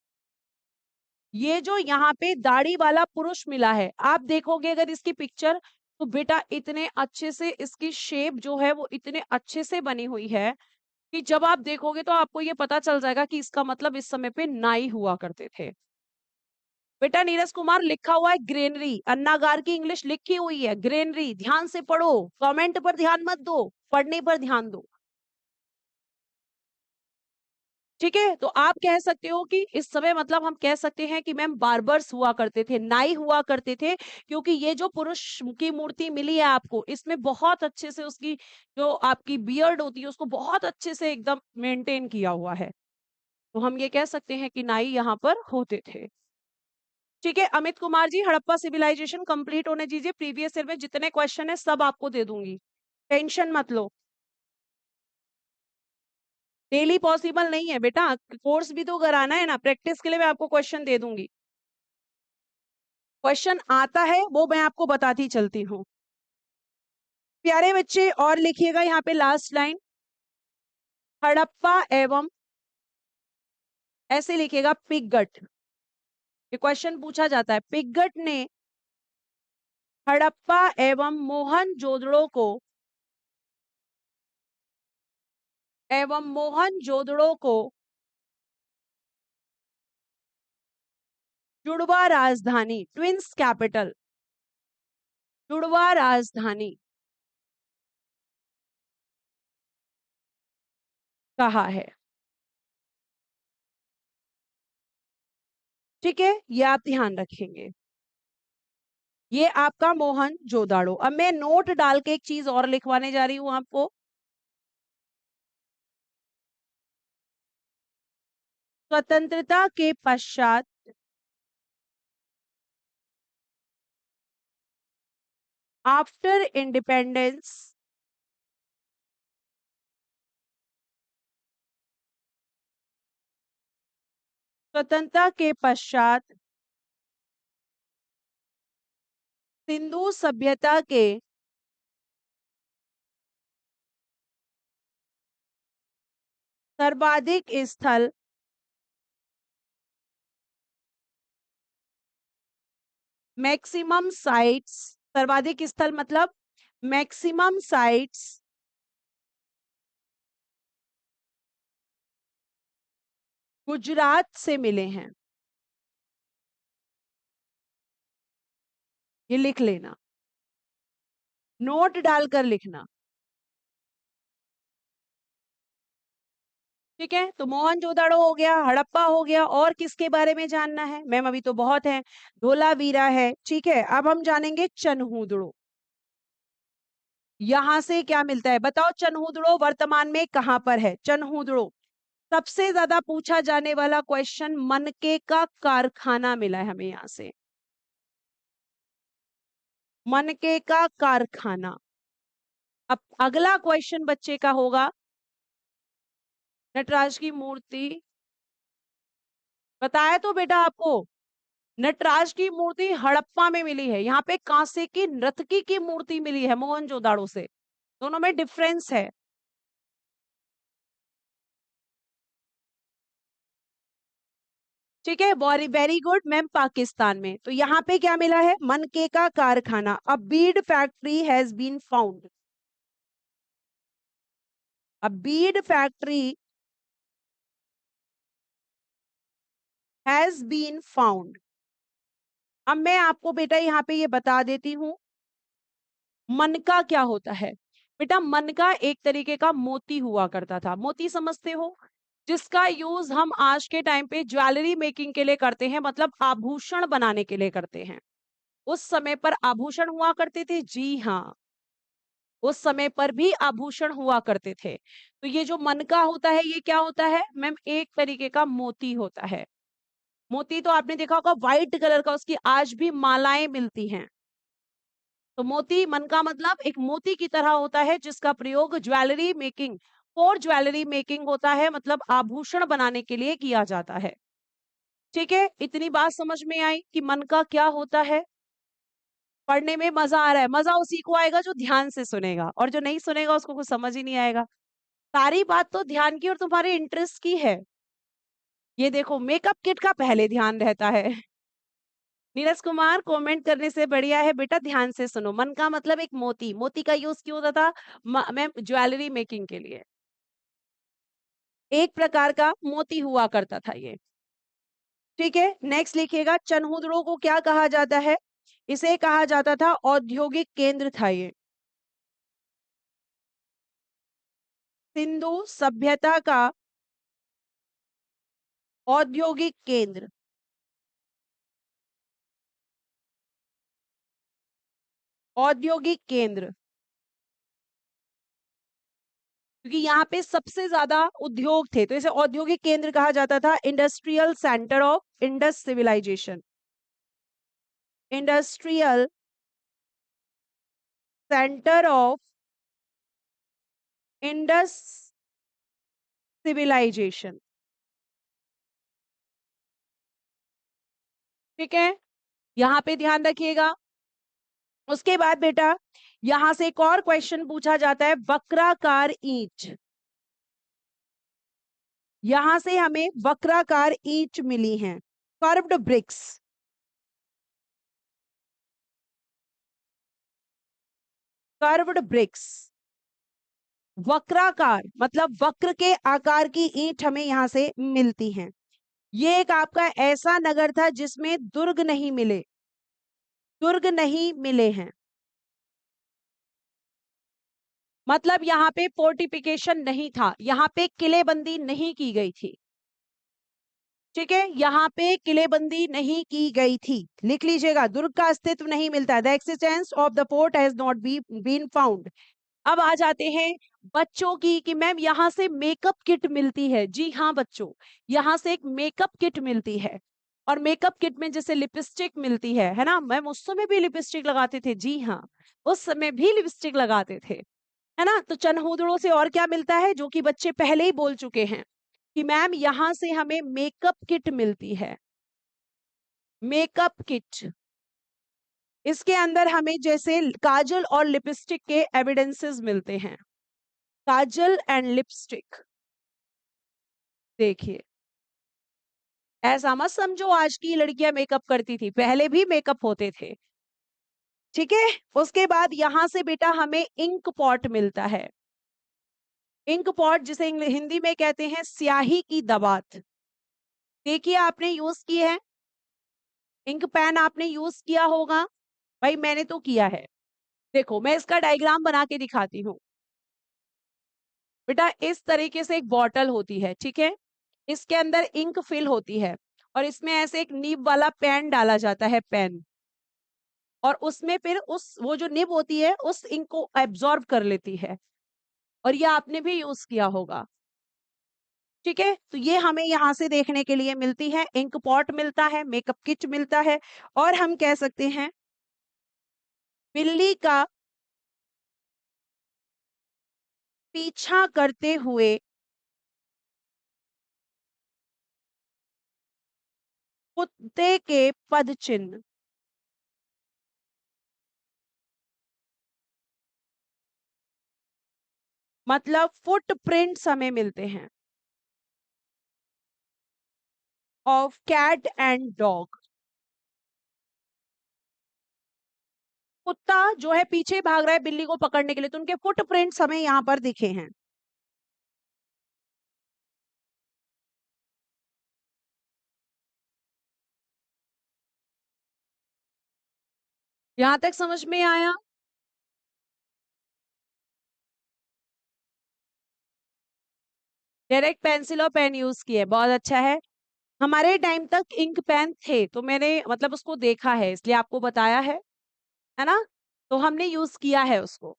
ये जो यहाँ पे दाढ़ी वाला पुरुष मिला है, आप देखोगे अगर इसकी पिक्चर, तो बेटा इतने अच्छे से इसकी शेप जो है वो इतने अच्छे से बनी हुई है कि जब आप देखोगे तो आपको ये पता चल जाएगा कि इसका मतलब इस समय पे नाई हुआ करते थे। बेटा नीरज कुमार लिखा हुआ है ग्रेनरी, अन्नागार की इंग्लिश लिखी हुई है ग्रेनरी, ध्यान से पढ़ो, कमेंट पर ध्यान मत दो, पढ़ने पर ध्यान दो। ठीक है, तो आप कह सकते हो कि इस समय मतलब हम कह सकते हैं कि मैम बार्बर्स हुआ करते थे, नाई हुआ करते थे, क्योंकि ये जो पुरुष की मूर्ति मिली है आपको, इसमें बहुत अच्छे से उसकी जो आपकी बियर्ड होती है उसको बहुत अच्छे से एकदम मेंटेन किया हुआ है। तो हम ये कह सकते हैं कि नाई यहाँ पर होते थे। ठीक है, अमित कुमार जी हड़प्पा सिविलाइजेशन कंप्लीट होने दीजिए, प्रीवियस ईयर में जितने क्वेश्चन है सब आपको दे दूंगी, टेंशन मत लो। डेली पॉसिबल नहीं है बेटा, कोर्स भी तो कराना है ना, प्रैक्टिस के लिए मैं आपको क्वेश्चन दे दूंगी। क्वेश्चन आता है वो मैं आपको बताती चलती हूँ। प्यारे बच्चे और लिखिएगा यहाँ पे लास्ट लाइन, हड़प्पा एवं, ऐसे लिखिएगा पिगट, ये क्वेश्चन पूछा जाता है, पिगट ने हड़प्पा एवं मोहनजोदड़ो को, जुड़वा राजधानी, ट्विंस कैपिटल, जुड़वा राजधानी कहा है। ठीक है, ये आप ध्यान रखेंगे, ये आपका मोहनजोदाड़ो। अब मैं नोट डाल के एक चीज और लिखवाने जा रही हूं आपको, स्वतंत्रता के पश्चात आफ्टर इंडिपेंडेंस, स्वतंत्रता के पश्चात सिंधु सभ्यता के सर्वाधिक स्थल, मैक्सिमम साइट्स, सर्वाधिक स्थल मतलब मैक्सिमम साइट्स गुजरात से मिले हैं, ये लिख लेना, नोट डालकर लिखना। ठीक है, तो मोहनजोदाड़ो हो गया, हड़प्पा हो गया, और किसके बारे में जानना है मैम? अभी तो बहुत है, धोलावीरा है। ठीक है, अब हम जानेंगे चनहूदड़ो, यहां से क्या मिलता है बताओ? चनहूदड़ो वर्तमान में कहां पर है? चनहूदड़ो सबसे ज्यादा पूछा जाने वाला क्वेश्चन, मनके का कारखाना मिला है हमें यहां से, मनके का कारखाना। अब अगला क्वेश्चन बच्चे का होगा, नटराज की मूर्ति, बताया तो बेटा आपको, नटराज की मूर्ति हड़प्पा में मिली है, यहाँ पे कांसे की नर्तकी की मूर्ति मिली है मोहनजोदाड़ो से, दोनों में डिफरेंस है। ठीक है, very very good ma'am, Pakistan में। तो यहाँ पे क्या मिला है? मनके का कारखाना। A bead factory has been found, a bead factory has been found. अब मैं आपको बेटा यहाँ पे ये बता देती हूँ, मनका क्या होता है। बेटा मनका एक तरीके का मोती हुआ करता था, मोती समझते हो, जिसका यूज हम आज के टाइम पे ज्वेलरी मेकिंग के लिए करते हैं, मतलब आभूषण बनाने के लिए करते हैं। उस समय पर आभूषण हुआ करते थे, जी हाँ, उस समय पर भी आभूषण हुआ करते थे। तो ये जो मनका होता है ये क्या होता है मैम? एक तरीके का मोती होता है। मोती तो आपने देखा होगा व्हाइट कलर का, उसकी आज भी मालाएं मिलती हैं। तो मोती, मन का मतलब एक मोती की तरह होता है, जिसका प्रयोग jewellery making, for jewellery making होता है, मतलब आभूषण बनाने के लिए किया जाता है। ठीक है, इतनी बात समझ में आई कि मन का क्या होता है। पढ़ने में मजा आ रहा है? मजा उसी को आएगा जो ध्यान से सुनेगा, और जो नहीं सुनेगा उसको कुछ समझ ही नहीं आएगा। सारी बात तो ध्यान की और तुम्हारे इंटरेस्ट की है। ये देखो, मेकअप किट का पहले ध्यान रहता है। नीरज कुमार, कमेंट करने से बढ़िया है बेटा ध्यान से सुनो। मन का मतलब एक मोती, मोती का यूज क्यों होता था मैम? ज्वेलरी मेकिंग के लिए, एक प्रकार का मोती हुआ करता था ये। ठीक है, नेक्स्ट लिखिएगा, चनहुदड़ो को क्या कहा जाता है? इसे कहा जाता था औद्योगिक केंद्र था ये। सिंधु सभ्यता का औद्योगिक केंद्र। औद्योगिक केंद्र, क्योंकि यहाँ पे सबसे ज्यादा उद्योग थे, तो इसे औद्योगिक केंद्र कहा जाता था। Industrial centre of Indus civilization. Industrial centre of Indus civilization. ठीक है, यहां पे ध्यान रखिएगा। उसके बाद बेटा यहां से एक और क्वेश्चन पूछा जाता है, वक्राकार ईंट। यहां से हमें वक्राकार ईंट मिली हैं, कर्व्ड ब्रिक्स। कर्व्ड ब्रिक्स, वक्राकार मतलब वक्र के आकार की ईंट हमें यहां से मिलती हैं। ये एक आपका ऐसा नगर था जिसमें दुर्ग नहीं मिले, दुर्ग नहीं मिले हैं। मतलब यहाँ पे फोर्टिफिकेशन नहीं था, यहाँ पे किलेबंदी नहीं की गई थी। ठीक है, यहाँ पे किलेबंदी नहीं की गई थी, लिख लीजिएगा, दुर्ग का अस्तित्व नहीं मिलता। The existence of the fort has not been found. अब आ जाते हैं बच्चों की कि मैम यहाँ से मेकअप किट मिलती है। जी हाँ बच्चों, यहाँ से एक मेकअप किट मिलती है, और मेकअप किट में जैसे लिपस्टिक मिलती है ना मैम, उस समय भी लिपस्टिक लगाते थे। जी हाँ, उस समय भी लिपस्टिक लगाते थे, है ना। तो चनहुदड़ों से और क्या मिलता है, जो कि बच्चे पहले ही बोल चुके हैं कि मैम यहाँ से हमें मेकअप किट मिलती है। मेकअप किट, इसके अंदर हमें जैसे काजल और लिपस्टिक के एविडेंसेस मिलते हैं। काजल एंड लिपस्टिक, देखिए ऐसा मत समझो आज की लड़कियां मेकअप करती थी, पहले भी मेकअप होते थे। ठीक है, उसके बाद यहां से बेटा हमें इंक पॉट मिलता है। इंक पॉट जिसे हिंदी में कहते हैं स्याही की दवात। देखिए आपने यूज की है, इंक पेन आपने यूज किया होगा, भाई मैंने तो किया है। देखो मैं इसका डायग्राम बना के दिखाती हूँ। बेटा इस तरीके से एक बॉटल होती है, ठीक है, इसके अंदर इंक फिल होती है, और इसमें ऐसे एक नीब वाला पेन डाला जाता है, पेन, और उसमें फिर उस वो जो निब होती है उस इंक को एब्जॉर्ब कर लेती है, और ये आपने भी यूज किया होगा। ठीक है, तो ये हमें यहाँ से देखने के लिए मिलती है, इंक पॉट मिलता है, मेकअप किट मिलता है, और हम कह सकते हैं बिल्ली का पीछा करते हुए कुत्ते के पद चिन्ह। मतलब फुटप्रिंट्स हमें मिलते हैं ऑफ कैट एंड डॉग। कुत्ता जो है पीछे भाग रहा है बिल्ली को पकड़ने के लिए, तो उनके फुटप्रिंट्स हमें यहाँ पर दिखे हैं। यहां तक समझ में आया? डायरेक्ट पेंसिल और पेन यूज किए, बहुत अच्छा है। हमारे टाइम तक इंक पेन थे, तो मैंने मतलब उसको देखा है, इसलिए आपको बताया है ना, तो हमने यूज किया है उसको।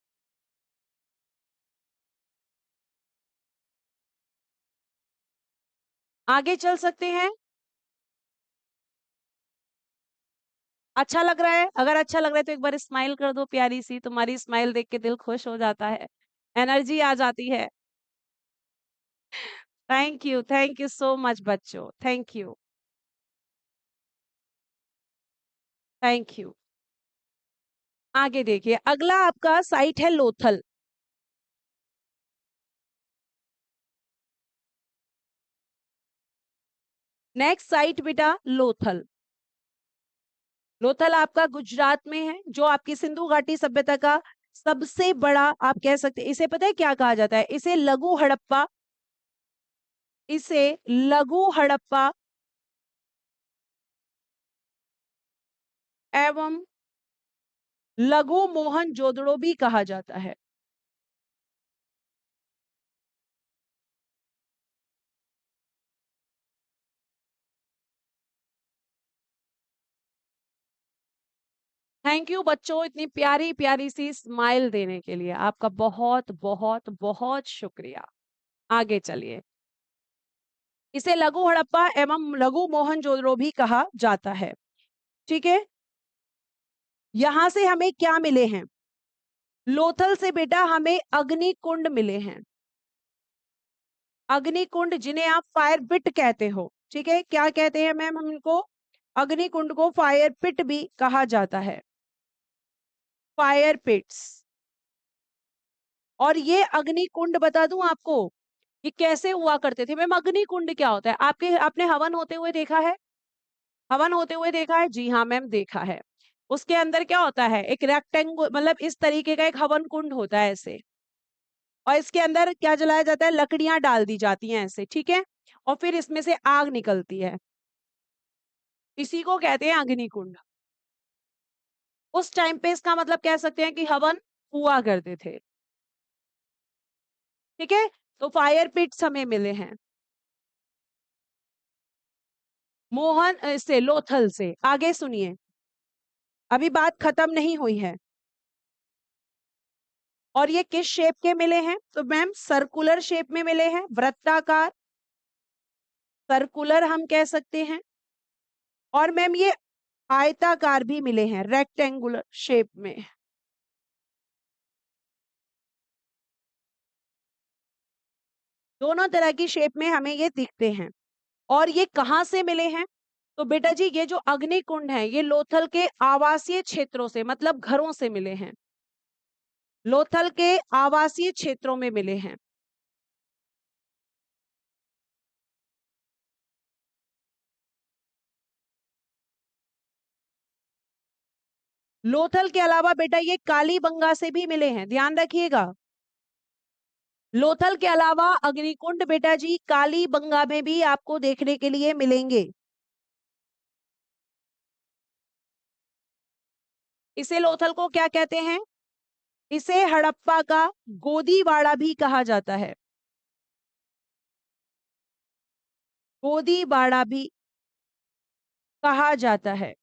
आगे चल सकते हैं। अच्छा लग रहा है? अगर अच्छा लग रहा है तो एक बार स्माइल कर दो प्यारी सी, तुम्हारी स्माइल देख के दिल खुश हो जाता है, एनर्जी आ जाती है। थैंक यू सो मच बच्चों, थैंक यू, थैंक यू। आगे देखिए, अगला आपका साइट है लोथल। नेक्स्ट साइट बेटा लोथल। लोथल आपका गुजरात में है, जो आपकी सिंधु घाटी सभ्यता का सबसे बड़ा, आप कह सकते हैं, इसे पता है क्या कहा जाता है? इसे लघु हड़प्पा, इसे लघु हड़प्पा एवं लघु मोहनजोदड़ो भी कहा जाता है। थैंक यू बच्चों, इतनी प्यारी प्यारी सी स्माइल देने के लिए आपका बहुत बहुत बहुत शुक्रिया। आगे चलिए। इसे लघु हड़प्पा एवं लघु मोहनजोदड़ो भी कहा जाता है। ठीक है, यहां से हमें क्या मिले हैं? लोथल से बेटा हमें अग्निकुंड मिले हैं। अग्निकुंड जिन्हें आप फायर पिट कहते हो। ठीक है, क्या कहते हैं मैम हम इनको? अग्निकुंड को फायर पिट भी कहा जाता है, फायर पिट्स। और ये अग्निकुंड बता दूं आपको, ये कैसे हुआ करते थे मैम? अग्निकुंड क्या होता है? आपने हवन होते हुए देखा है? हवन होते हुए देखा है? जी हाँ मैम, देखा है। उसके अंदर क्या होता है? एक रेक्टेंगल, मतलब इस तरीके का एक हवन कुंड होता है ऐसे, और इसके अंदर क्या जलाया जाता है? लकड़ियां डाल दी जाती हैं ऐसे, ठीक है, और फिर इसमें से आग निकलती है। इसी को कहते हैं अग्निकुंड। उस टाइम पे इसका मतलब कह सकते हैं कि हवन हुआ करते थे। ठीक है, तो फायर पिट्स हमें मिले हैं मोहन से, लोथल से। आगे सुनिए, अभी बात खत्म नहीं हुई है। और ये किस शेप के मिले हैं? तो मैम सर्कुलर शेप में मिले हैं, वृत्ताकार, सर्कुलर हम कह सकते हैं। और मैम ये आयताकार भी मिले हैं, रेक्टेंगुलर शेप में। दोनों तरह की शेप में हमें ये दिखते हैं। और ये कहां से मिले हैं? तो बेटा जी ये जो अग्निकुंड है, ये लोथल के आवासीय क्षेत्रों से, मतलब घरों से मिले हैं। लोथल के आवासीय क्षेत्रों में मिले हैं। लोथल के अलावा बेटा ये कालीबंगा से भी मिले हैं, ध्यान रखिएगा। लोथल के अलावा अग्निकुंड बेटा जी कालीबंगा में भी आपको देखने के लिए मिलेंगे। इसे लोथल को क्या कहते हैं? इसे हड़प्पा का गोदीवाड़ा भी कहा जाता है। गोदीवाड़ा भी कहा जाता है।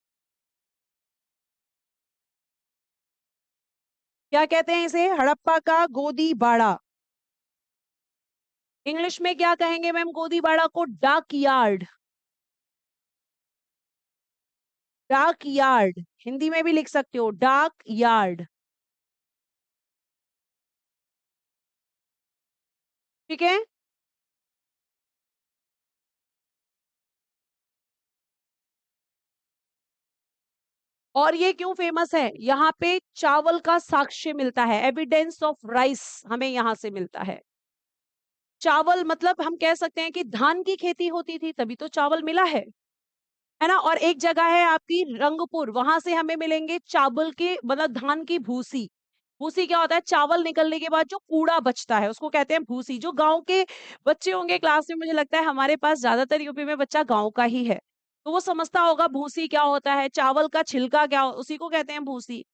क्या कहते हैं इसे? हड़प्पा का गोदीवाड़ा। इंग्लिश में क्या कहेंगे मैम गोदीवाड़ा को? डाक यार्ड। डाक यार्ड, हिंदी में भी लिख सकते हो, डाक यार्ड। ठीक है, और ये क्यों फेमस है? यहाँ पे चावल का साक्ष्य मिलता है, एविडेंस ऑफ राइस हमें यहाँ से मिलता है। चावल मतलब हम कह सकते हैं कि धान की खेती होती थी, तभी तो चावल मिला है ना। और एक जगह है आपकी रंगपुर, वहां से हमें मिलेंगे चावल के, मतलब धान की भूसी। भूसी क्या होता है? चावल निकलने के बाद जो कूड़ा बचता है उसको कहते हैं भूसी। जो गांव के बच्चे होंगे क्लास में, मुझे लगता है हमारे पास ज्यादातर यूपी में बच्चा गांव का ही है, तो वो समझता होगा भूसी क्या होता है, चावल का छिलका क्या उसी को कहते हैं भूसी।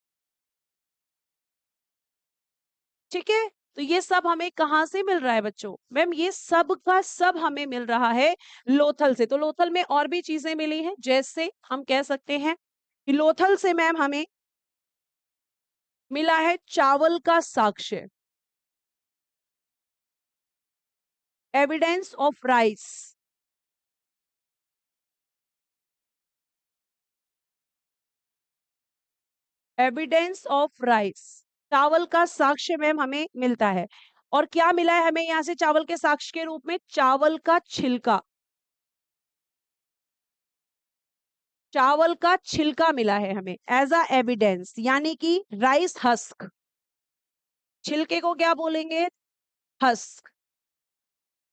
ठीक है, तो ये सब हमें कहाँ से मिल रहा है बच्चों? मैम ये सब का सब हमें मिल रहा है लोथल से। तो लोथल में और भी चीजें मिली हैं, जैसे हम कह सकते हैं कि लोथल से मैम हमें मिला है चावल का साक्ष्य, evidence of rice. Evidence of rice, चावल का साक्ष्य मैम हमें मिलता है। और क्या मिला है हमें यहां से चावल के साक्ष्य के रूप में? चावल का छिलका। चावल का छिलका मिला है हमें एज अ एविडेंस, यानी कि राइस हस्क। छिलके को क्या बोलेंगे? हस्क।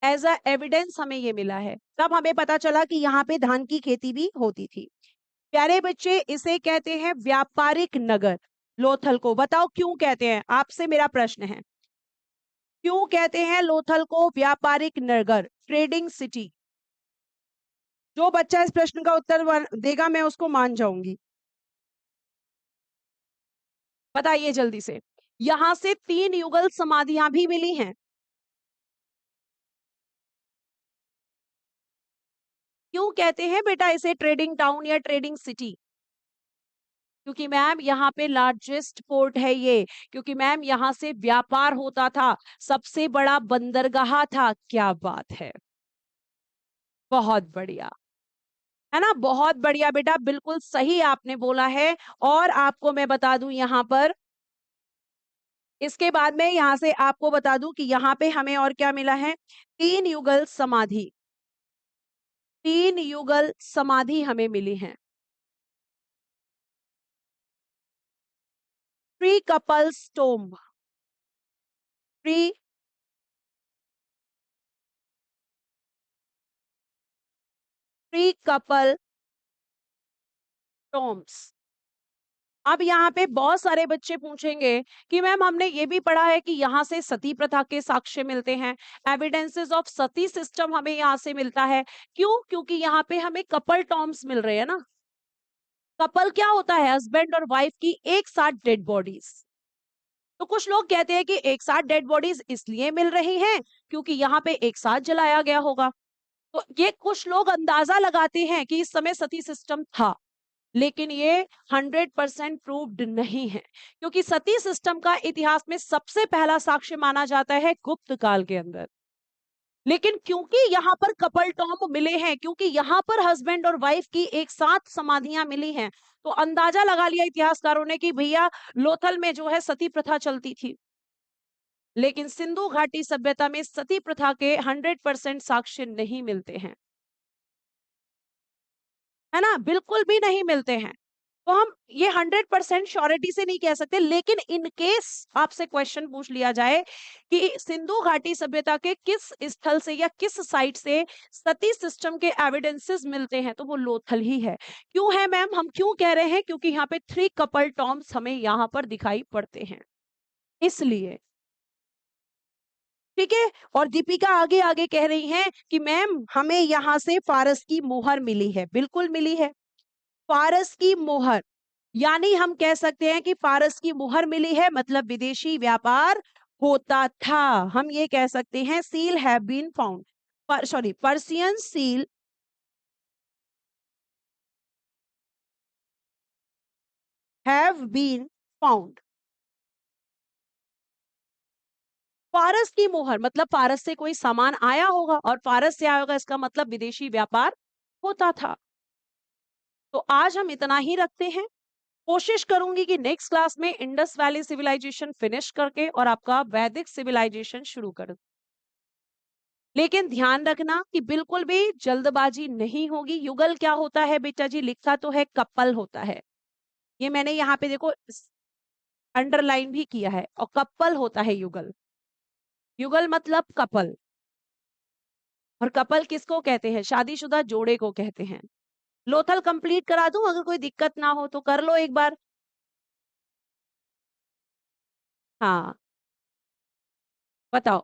एज अ एविडेंस हमें ये मिला है, तब हमें पता चला कि यहाँ पे धान की खेती भी होती थी। प्यारे बच्चे, इसे कहते हैं व्यापारिक नगर। लोथल को बताओ क्यों कहते हैं? आपसे मेरा प्रश्न है, क्यों कहते हैं लोथल को व्यापारिक नगर, ट्रेडिंग सिटी? जो बच्चा इस प्रश्न का उत्तर देगा मैं उसको मान जाऊंगी। बताइए जल्दी से। यहां से 3 युगल समाधियां भी मिली हैं। क्यों कहते हैं बेटा इसे ट्रेडिंग टाउन या ट्रेडिंग सिटी? क्योंकि मैम यहाँ पे लार्जेस्ट पोर्ट है ये, क्योंकि मैम यहाँ से व्यापार होता था, सबसे बड़ा बंदरगाह था। क्या बात है, बहुत बढ़िया, है ना, बहुत बढ़िया बेटा, बिल्कुल सही आपने बोला है। और आपको मैं बता दूं यहाँ पर, इसके बाद में यहाँ से आपको बता दूं कि यहाँ पे हमें और क्या मिला है, 3 युगल समाधि, 3 युगल समाधि हमें मिली है। Three couples tomb, three three couple tombs. अब यहाँ पे बहुत सारे बच्चे पूछेंगे कि मैम हमने ये भी पढ़ा है कि यहाँ से सती प्रथा के साक्ष्य मिलते हैं, एविडेंसेस ऑफ सती सिस्टम हमें यहाँ से मिलता है। क्यों? क्योंकि यहाँ पे हमें कपल टॉर्म्स मिल रहे हैं ना। कपल क्या होता है? हस्बैंड और वाइफ की एक साथ डेड बॉडीज। तो कुछ लोग कहते हैं कि एक साथ डेड बॉडीज इसलिए मिल रही हैं क्योंकि यहाँ पे एक साथ जलाया गया होगा। तो ये कुछ लोग अंदाजा लगाते हैं कि इस समय सती सिस्टम था, लेकिन ये 100% प्रूव्ड नहीं है, क्योंकि सती सिस्टम का इतिहास में सबसे पहला साक्ष्य माना जाता है गुप्त काल के अंदर। लेकिन क्योंकि यहाँ पर कपल टॉम्ब मिले हैं, क्योंकि यहाँ पर हस्बैंड और वाइफ की एक साथ समाधियां मिली हैं, तो अंदाजा लगा लिया इतिहासकारों ने कि भैया लोथल में जो है सती प्रथा चलती थी। लेकिन सिंधु घाटी सभ्यता में सती प्रथा के 100% साक्ष्य नहीं मिलते हैं, है ना, बिल्कुल भी नहीं मिलते हैं। तो हम ये 100% श्योरिटी से नहीं कह सकते, लेकिन इन केस आपसे क्वेश्चन पूछ लिया जाए कि सिंधु घाटी सभ्यता के किस स्थल से या किस साइट से सती सिस्टम के एविडेंसेस मिलते हैं, तो वो लोथल ही है। क्यों है मैम, हम क्यों कह रहे हैं? क्योंकि यहाँ पे 3 कपल टॉम्स हमें यहाँ पर दिखाई पड़ते हैं, इसलिए। ठीक है। और दीपिका आगे आगे कह रही हैं कि मैम हमें यहाँ से फारस की मोहर मिली है। बिल्कुल मिली है, फारस की मोहर, यानी हम कह सकते हैं कि फारस की मुहर मिली है, मतलब विदेशी व्यापार होता था। हम ये कह सकते हैं seal have been found, sorry, Persian seal have been found. फारस की मुहर मतलब फारस से कोई सामान आया होगा, और फारस से आया होगा इसका मतलब विदेशी व्यापार होता था। तो आज हम इतना ही रखते हैं। कोशिश करूंगी कि नेक्स्ट क्लास में इंडस वैली सिविलाइजेशन फिनिश करके और आपका वैदिक सिविलाइजेशन शुरू कर। लेकिन ध्यान रखना कि बिल्कुल भी जल्दबाजी नहीं होगी। युगल क्या होता है बेटा जी? लिखा तो है कपल होता है, ये मैंने यहाँ पे देखो अंडरलाइन भी किया है, और कपल होता है युगल। युगल मतलब कपल, और कपल किसको कहते हैं? शादीशुदा जोड़े को कहते हैं। लोथल कंप्लीट करा दूं? अगर कोई दिक्कत ना हो तो कर लो एक बार। हाँ, बताओ।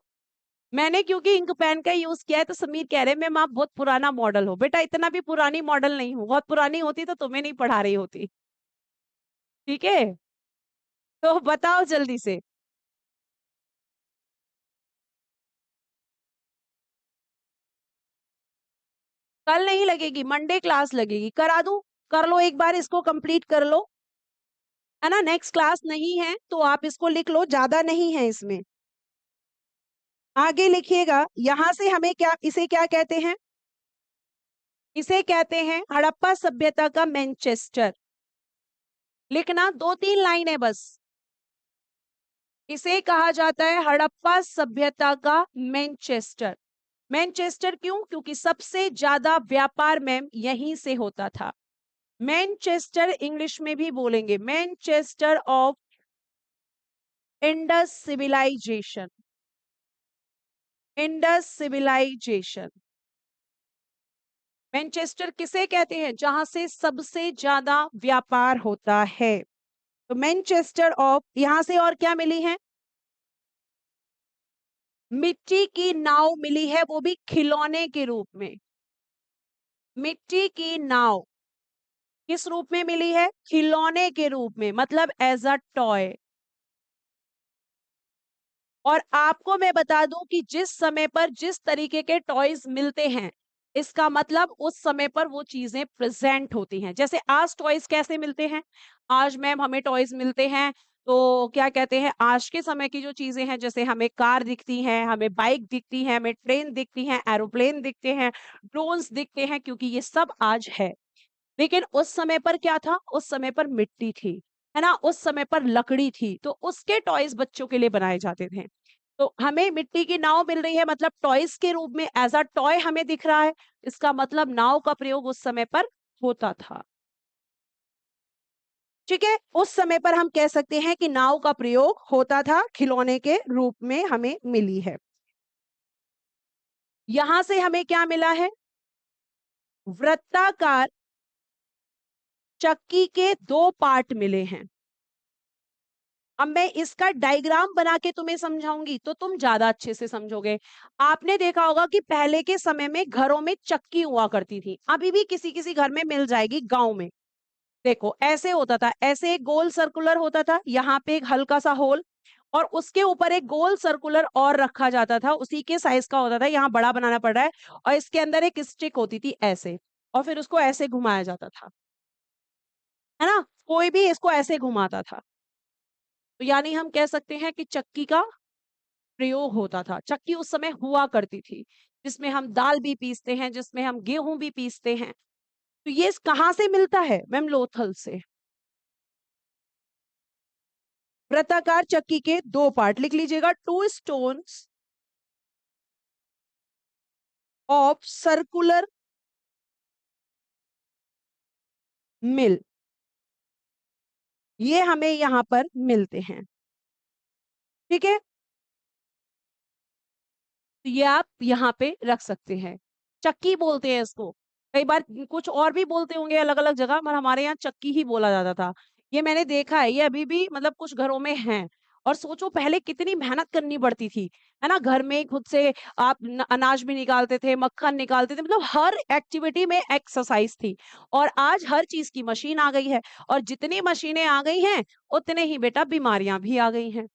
मैंने क्योंकि इंक पेन का यूज किया है, तो समीर कह रहे हैं मैम आप बहुत पुराना मॉडल हो। बेटा इतना भी पुरानी मॉडल नहीं हूँ, बहुत पुरानी होती तो तुम्हें नहीं पढ़ा रही होती। ठीक है, तो बताओ जल्दी से। कल नहीं लगेगी, मंडे क्लास लगेगी, करा दूं? कर लो एक बार, इसको कंप्लीट कर लो, है ना। नेक्स्ट क्लास नहीं है तो आप इसको लिख लो, ज्यादा नहीं है इसमें। आगे लिखिएगा, यहां से हमें क्या, इसे क्या कहते हैं? इसे कहते हैं हड़प्पा सभ्यता का मैनचेस्टर। लिखना, 2-3 लाइन है बस। इसे कहा जाता है हड़प्पा सभ्यता का मैनचेस्टर। मैनचेस्टर क्यों? क्योंकि सबसे ज्यादा व्यापार मैम यहीं से होता था। मैनचेस्टर इंग्लिश में भी बोलेंगे, Manchester of Indus civilization, Indus civilization. Manchester किसे कहते हैं? जहां से सबसे ज्यादा व्यापार होता है। तो मैनचेस्टर ऑफ, यहां से और क्या मिली है? मिट्टी की नाव मिली है, वो भी खिलौने के रूप में। मिट्टी की नाव, किस रूप में मिली है? खिलौने के रूप में, मतलब एज अ टॉय। और आपको मैं बता दूं कि जिस समय पर जिस तरीके के टॉयज मिलते हैं, इसका मतलब उस समय पर वो चीजें प्रेजेंट होती हैं। जैसे आज टॉयज कैसे मिलते हैं? आज मैम हमें टॉयज मिलते हैं, तो क्या कहते हैं, आज के समय की जो चीजें हैं, जैसे हमें कार दिखती हैं, हमें बाइक दिखती है, हमें ट्रेन दिखती है, एरोप्लेन दिखते हैं, ड्रोन्स दिखते हैं, क्योंकि ये सब आज है। लेकिन उस समय पर क्या था? उस समय पर मिट्टी थी, है ना? उस समय पर लकड़ी थी, तो उसके टॉयज बच्चों के लिए बनाए जाते थे। तो हमें मिट्टी की नाव मिल रही है, मतलब टॉयज के रूप में एज अ टॉय हमें दिख रहा है। इसका मतलब नाव का प्रयोग उस समय पर होता था। ठीक है, उस समय पर हम कह सकते हैं कि नाव का प्रयोग होता था, खिलौने के रूप में हमें मिली है। यहां से हमें क्या मिला है? वृत्ताकार चक्की के दो पार्ट मिले हैं। अब मैं इसका डायग्राम बना के तुम्हें समझाऊंगी तो तुम ज्यादा अच्छे से समझोगे। आपने देखा होगा कि पहले के समय में घरों में चक्की हुआ करती थी, अभी भी किसी किसी घर में मिल जाएगी गांव में। देखो ऐसे होता था, ऐसे एक गोल सर्कुलर होता था, यहाँ पे एक हल्का सा होल, और उसके ऊपर एक गोल सर्कुलर और रखा जाता था, उसी के साइज का होता था, यहाँ बड़ा बनाना पड़ रहा है। और इसके अंदर एक स्टिक होती थी ऐसे, और फिर उसको ऐसे घुमाया जाता था, है ना? कोई भी इसको ऐसे घुमाता था। तो यानी हम कह सकते हैं कि चक्की का प्रयोग होता था। चक्की उस समय हुआ करती थी, जिसमें हम दाल भी पीसते हैं, जिसमें हम गेहूं भी पीसते हैं। तो ये कहाँ से मिलता है? मैम लोथल से। वृत्ताकार चक्की के दो पार्ट लिख लीजिएगा, टू स्टोन्स ऑफ सर्कुलर मिल, ये हमें यहां पर मिलते हैं। ठीक है, तो ये आप यहाँ पे रख सकते हैं। चक्की बोलते हैं इसको, कई बार कुछ और भी बोलते होंगे अलग अलग जगह, पर हमारे यहाँ चक्की ही बोला जाता था। ये मैंने देखा है, ये अभी भी मतलब कुछ घरों में है। और सोचो पहले कितनी मेहनत करनी पड़ती थी, है ना? घर में खुद से आप अनाज भी निकालते थे, मक्खन निकालते थे, मतलब हर एक्टिविटी में एक्सरसाइज थी। और आज हर चीज की मशीन आ गई है, और जितनी मशीनें आ गई हैं, उतने ही बेटा बीमारियां भी आ गई हैं।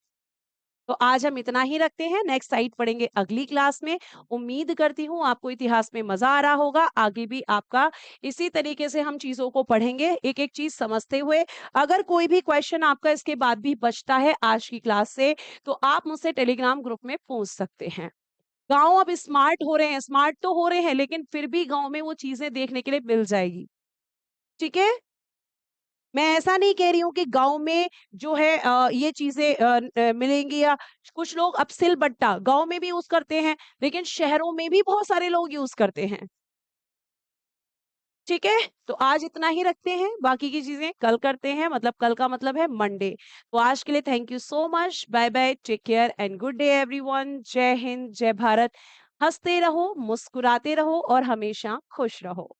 तो आज हम इतना ही रखते हैं, नेक्स्ट साइड पढ़ेंगे अगली क्लास में। उम्मीद करती हूँ आपको इतिहास में मजा आ रहा होगा, आगे भी आपका इसी तरीके से हम चीजों को पढ़ेंगे, एक एक चीज समझते हुए। अगर कोई भी क्वेश्चन आपका इसके बाद भी बचता है आज की क्लास से, तो आप मुझसे टेलीग्राम ग्रुप में पूछ सकते हैं। गांव अब स्मार्ट हो रहे हैं, स्मार्ट तो हो रहे हैं, लेकिन फिर भी गांव में वो चीजें देखने के लिए मिल जाएगी। ठीक है, मैं ऐसा नहीं कह रही हूँ कि गाँव में जो है ये चीज़ें मिलेंगी, या कुछ लोग अब सिलबट्टा गाँव में भी यूज़ करते हैं, लेकिन शहरों में भी बहुत सारे लोग यूज़ करते हैं। ठीक है? तो आज इतना ही रखते हैं, बाकी की चीज़ें कल करते हैं, मतलब कल का मतलब है मंडे। तो आज के लिए thank you so much, bye bye, take care and good day everyone. जय हिंद, जय भारत। हँसते रहो, मुस्कुराते रहो और हमेशा खुश रहो।